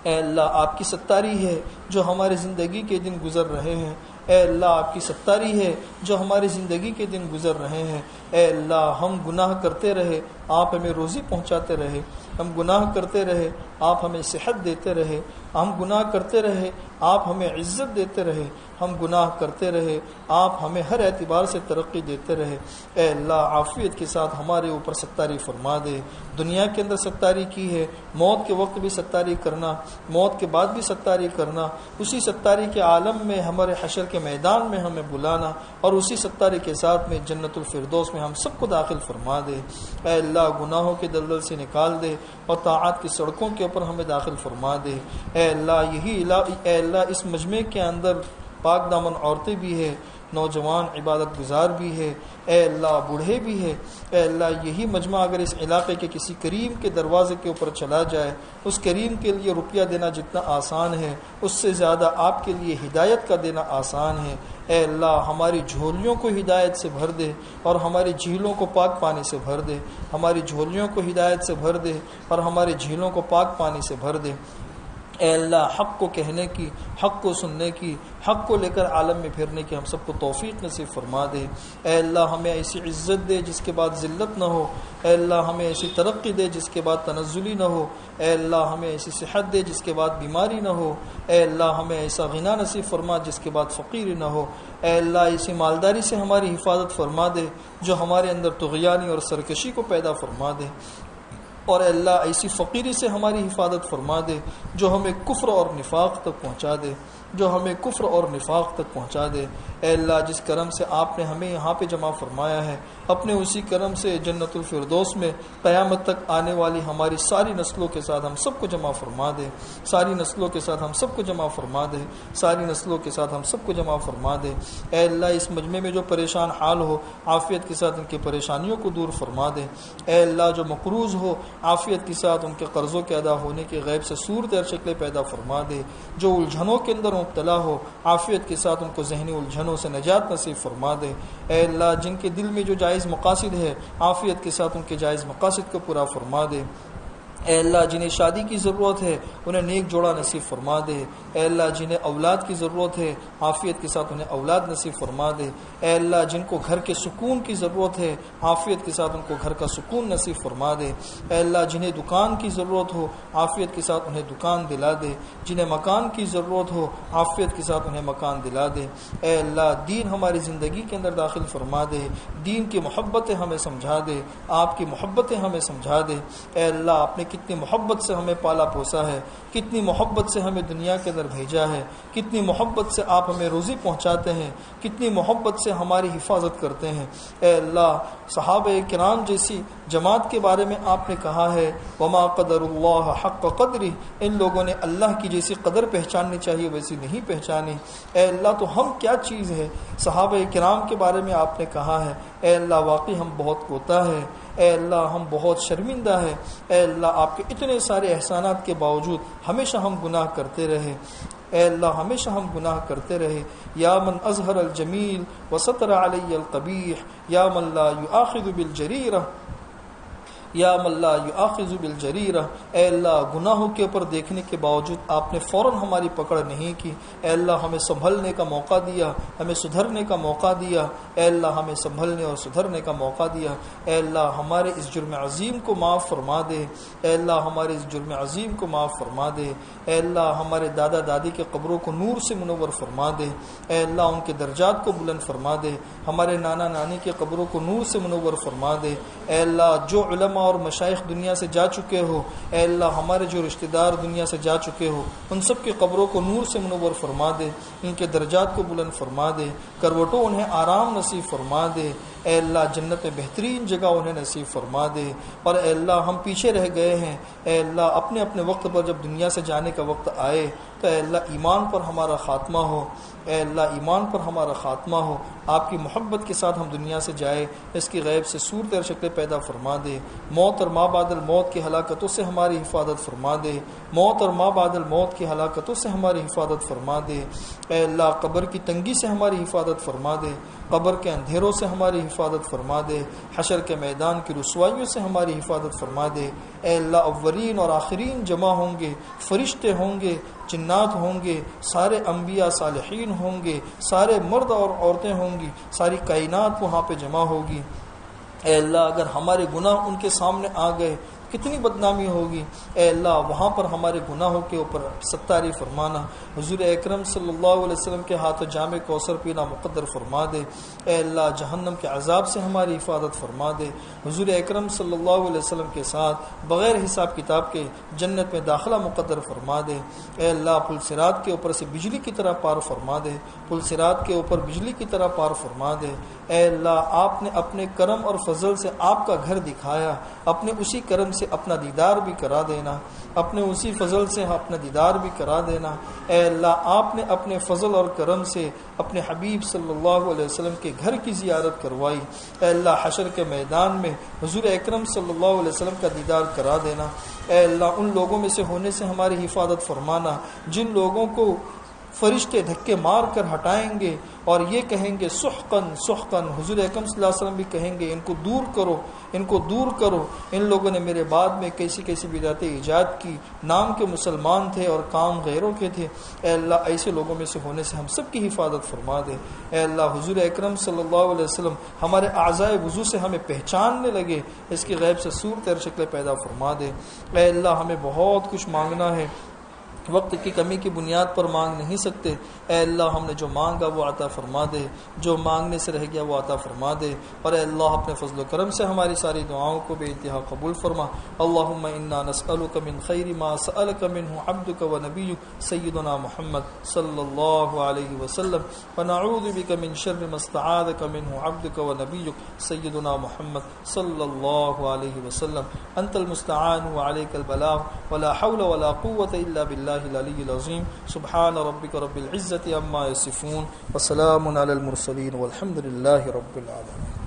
اے اللہ آپ کی ستاری ہے جو ہمارے زندگی کے دن گزر رہے ہیں اے اللہ آپ کی ستاری ہے جو ہماری زندگی کے دن گزر رہے ہیں اے اللہ ہم گناہ کرتے رہے آپ ہمیں روزی پہنچاتے رہے ہم گناہ کرتے رہے آپ ہمیں صحت دیتے رہے ہم گناہ کرتے رہے آپ ہمیں عزت دیتے رہے ہم گناہ کرتے رہے آپ ہمیں ہر اعتبار سے ترقی دیتے رہے اے اللہ عافیت کے ساتھ ہمارے اوپر ستاری فرما دے دنیا کے اندر ستاری کی ہے موت کے وقت بھی ستاری کرنا موت کے بعد بھی ستاری کرنا اسی ستاری کے عالم میں ہمارے حشر کے میدان میں ہمیں بلانا اور اسی ستاری کے ساتھ میں جنت الفردوس میں ہم سب کو داخل فرما دے اے اللہ گناہوں کے دلدل سے نکال دے اور طاعات کی سڑکوں کے اوپر ہمیں داخل فرما دے اے اللہ اس مجمع کے اندر پاک دامن عورتیں بھی ہیں نوجوان عبادت گزار بھی ہے اے اللہ بوڑھے بھی ہے اے اللہ یہی مجمع اگر اس علاقے کے کسی کریم کے دروازے کے اوپر چلا جائے اس کریم کے لیے روپیہ دینا جتنا آسان ہے اس سے زیادہ آپ کے لیے ہدایت کا دینا آسان ہے اے اللہ ہماری جھولیوں کو ہدایت سے بھر دے اور ہماری جھیلوں کو پاک پانی سے بھر دے ہماری جھولیوں کو ہدایت سے بھر دے اور ہماری جھیلوں کو پاک پانی سے بھر دے اے اللہ حق کو کہنے کی حق کو سننے کی حق کو لے کر عالم میں پھرنے کی ہم سب کو توفیق نصیب فرما دے اے اللہ ہمیں ایسی عزت دے جس کے بعد ذلت نہ ہو اے اللہ ہمیں ایسی ترقی دے جس کے بعد تنزلی نہ ہو اے اللہ ہمیں ایسی صحت دے جس کے بعد بیماری نہ ہو اے اللہ ہمیں ایسا غنا نصیب فرما جس کے بعد فقیری نہ ہو اے اللہ ایسی مالداری سے ہماری حفاظت فرما دے جو ہمارے اندر طغیانی اور سرکشی کو پیدا فرما دے اور اے اللہ ایسی فقیری سے ہماری حفاظت فرما دے جو ہمیں کفر اور نفاق تک پہنچا دے، جو ہمیں کفر اور نفاق تک پہنچا دے۔ اے اللہ جس کرم سے آپ نے ہمیں یہاں پہ جمع فرمایا ہے، اپنے اسی کرم سے جنت الفردوس میں قیامت تک آنے والی ہماری ساری نسلوں کے ساتھ ہم سب کو جمع فرما دے، ساری نسلوں کے ساتھ ہم سب کو جمع فرما دے، ساری نسلوں کے ساتھ ہم سب کو جمع فرما دے۔ اے اللہ اس مجمع میں جو پریشان حال ہو عافیت کے ساتھ ان کی پریشانیوں کو دور فرما دے۔ اے اللہ جو مقروض ہو عافیت کے ساتھ ان کے قرضوں کے ادا ہونے کے غیب سے صورت اور شکلیں پیدا فرما دے۔ جو الجھنوں کے اندر مبتلا ہو عافیت کے ساتھ ان کو ذہنی الجھنوں سے نجات نصیب فرما دے۔ اے اللہ جن کے دل میں جو جائز مقاصد ہے عافیت کے ساتھ ان کے جائز مقاصد کو پورا فرما دے۔ اے اللہ جنہیں شادی کی ضرورت ہے انہیں نیک جوڑا نصیب فرما دے۔ اے اللہ جنہیں اولاد کی ضرورت ہے عافیت کے ساتھ انہیں اولاد نصیب فرما دے۔ اے اللہ جن کو گھر کے سکون کی ضرورت ہے عافیت کے ساتھ ان کو گھر کا سکون نصیب فرما دے۔ اے اللہ جنہیں دکان کی ضرورت ہو عافیت کے ساتھ انہیں دکان دلا دے۔ جنہیں مکان کی ضرورت ہو عافیت کے ساتھ انہیں مکان دلا دے۔ اے اللہ دین ہماری زندگی کے اندر داخل فرما دے، دین کی محبتیں ہمیں سمجھا دے، آپ کی محبتیں ہمیں سمجھا دے۔ اے اللہ آپ نے کتنی محبت سے ہمیں پالا پوسا ہے، کتنی محبت سے ہمیں دنیا کے اندر بھیجا ہے، کتنی محبت سے آپ ہمیں روزی پہنچاتے ہیں، کتنی محبت سے ہماری حفاظت کرتے ہیں۔ اے اللہ صحابہ کرام جیسی جماعت کے بارے میں آپ نے کہا ہے وما قدر اللہ حق قدری، ان لوگوں نے اللہ کی جیسی قدر پہچاننی چاہیے ویسی نہیں پہچانی۔ اے اللہ تو ہم کیا چیز ہے؟ صحابہ کرام کے بارے میں آپ نے کہا ہے اے اللہ واقعی ہم بہت کوتا ہے، اے اللہ ہم بہت شرمندہ ہے، اے اللہ آپ کے اتنے سارے احسانات کے باوجود ہمیشہ ہم گناہ کرتے رہے، اے اللہ ہمیشہ ہم گناہ کرتے رہے۔ یا من اظہر الجمیل وستر علی القبیح یا من لا یؤاخذ بالجریرہ یا من لا یؤاخذ بالجریرہ، اے اللہ گناہوں کے اوپر دیکھنے کے باوجود آپ نے فوراً ہماری پکڑ نہیں کی۔ اے اللہ ہمیں سنبھلنے کا موقع دیا، ہمیں سدھرنے کا موقع دیا، اے اللہ ہمیں سنبھلنے اور سدھرنے کا موقع دیا۔ اے اللہ ہمارے اس جرم عظیم کو معاف فرما دے، اے اللہ ہمارے اس جرم عظیم کو معاف فرما دے۔ اے اللہ ہمارے دادا دادی کے قبروں کو نور سے منور فرما دے، اے اللہ ان کے درجات کو بلند فرما دے۔ ہمارے نانا نانی کے قبروں کو نور سے منور فرما دے۔ اے اللہ جو علماء اور مشائخ دنیا سے جا چکے ہو، اے اللہ ہمارے جو رشتہ دار دنیا سے جا چکے ہو ان سب کے قبروں کو نور سے منور فرما دے، ان کے درجات کو بلند فرما دے، کروٹوں انہیں آرام نصیب فرما دے۔ اے اللہ جنت میں بہترین جگہ انہیں نصیب فرما دے۔ اور اے اللہ ہم پیچھے رہ گئے ہیں، اے اللہ اپنے اپنے وقت پر جب دنیا سے جانے کا وقت آئے تو اے اللہ ایمان پر ہمارا خاتمہ ہو، اے اللہ ایمان پر ہمارا خاتمہ ہو، آپ کی محبت کے ساتھ ہم دنیا سے جائے، اس کی غیب سے صورت اور شکلیں پیدا فرما دے۔ موت اور ما بعد الموت کی ہلاکتوں سے ہماری حفاظت فرما دے، موت اور ما بعد الموت کی ہلاکتوں سے ہماری حفاظت فرما دے۔ اے اللہ قبر کی تنگی سے ہماری حفاظت فرما دے، قبر کے اندھیروں سے ہماری حفاظت فرما دے، حشر کے میدان کی رسوائیوں سے ہماری حفاظت فرما دے۔ اے اللہ اولین اور آخرین جمع ہوں گے، فرشتے ہوں گے، جنات ہوں گے، سارے انبیاء صالحین ہوں گے، سارے مرد اور عورتیں ہوں گی، ساری کائنات وہاں پہ جمع ہوگی۔ اے اللہ اگر ہمارے گناہ ان کے سامنے آ گئے کتنی بدنامی ہوگی، اے اللہ وہاں پر ہمارے گناہوں کے اوپر ستاری فرمانا، حضور اکرم صلی اللہ علیہ وسلم کے ہاتھ جام کوثر پینا مقدر فرما دے۔ اے اللہ جہنم کے عذاب سے ہماری حفاظت فرما دے، حضور اکرم صلی اللہ علیہ وسلم کے ساتھ بغیر حساب کتاب کے جنت میں داخلہ مقدر فرما دے۔ اے اللہ پل صراط کے اوپر سے بجلی کی طرح پار فرما دے، پل صراط کے اوپر بجلی کی طرح پار فرما دے۔ اے اللہ آپ نے اپنے کرم اور فضل سے آپ کا گھر دکھایا، اپنے اسی کرم سے اپنا دیدار بھی کرا دینا، اپنے اسی فضل سے اپنا دیدار بھی کرا دینا۔ اے اللہ آپ نے اپنے فضل اور کرم سے اپنے حبیب صلی اللہ علیہ وسلم کے گھر کی زیارت کروائی۔ اے اللہ حشر کے میدان میں حضور اکرم صلی اللہ علیہ وسلم کا دیدار کرا دینا۔ اے اللہ ان لوگوں میں سے ہونے سے ہماری حفاظت فرمانا جن لوگوں کو فرشتے دھکے مار کر ہٹائیں گے اور یہ کہیں گے سحقن سحقن، حضور اکرم صلی اللہ علیہ وسلم بھی کہیں گے ان کو دور کرو، ان کو دور کرو، ان لوگوں نے میرے بعد میں کیسی کیسی بدعتیں ایجاد کی، نام کے مسلمان تھے اور کام غیروں کے تھے۔ اے اللہ ایسے لوگوں میں سے ہونے سے ہم سب کی حفاظت فرما دے۔ اے اللہ حضور اکرم صلی اللہ علیہ وسلم ہمارے اعضائے وضو سے ہمیں پہچاننے لگے، اس کی غیب سے صورت اور شکلیں پیدا فرما دے۔ اے اللہ ہمیں بہت کچھ مانگنا ہے، وقت کی کمی کی بنیاد پر مانگ نہیں سکتے. اے اللہ ہم نے جو مانگا وہ عطا فرما دے، جو مانگنے سے رہ گیا وہ عطا فرما دے، اور اے اللہ اپنے فضل و کرم سے ہماری ساری دعاؤں کو بے انتہا قبول فرما. اللہم انا نسألک من خیر ما سألک منہ عبدک و نبیک سیدنا محمد صلی اللہ علیہ وسلم، ونعوذ بک من شر ما استعاذک منہ عبدک و نبیک سیدنا محمد صلی اللہ علیہ وسلم. انت المستعان وعلیک البلاغ ولا حول ولا قوة الا باللہ العلی العظیم. سبحان ربک رب العزة عما یصفون وسلام علی المرسلین والحمد للہ رب العالمین.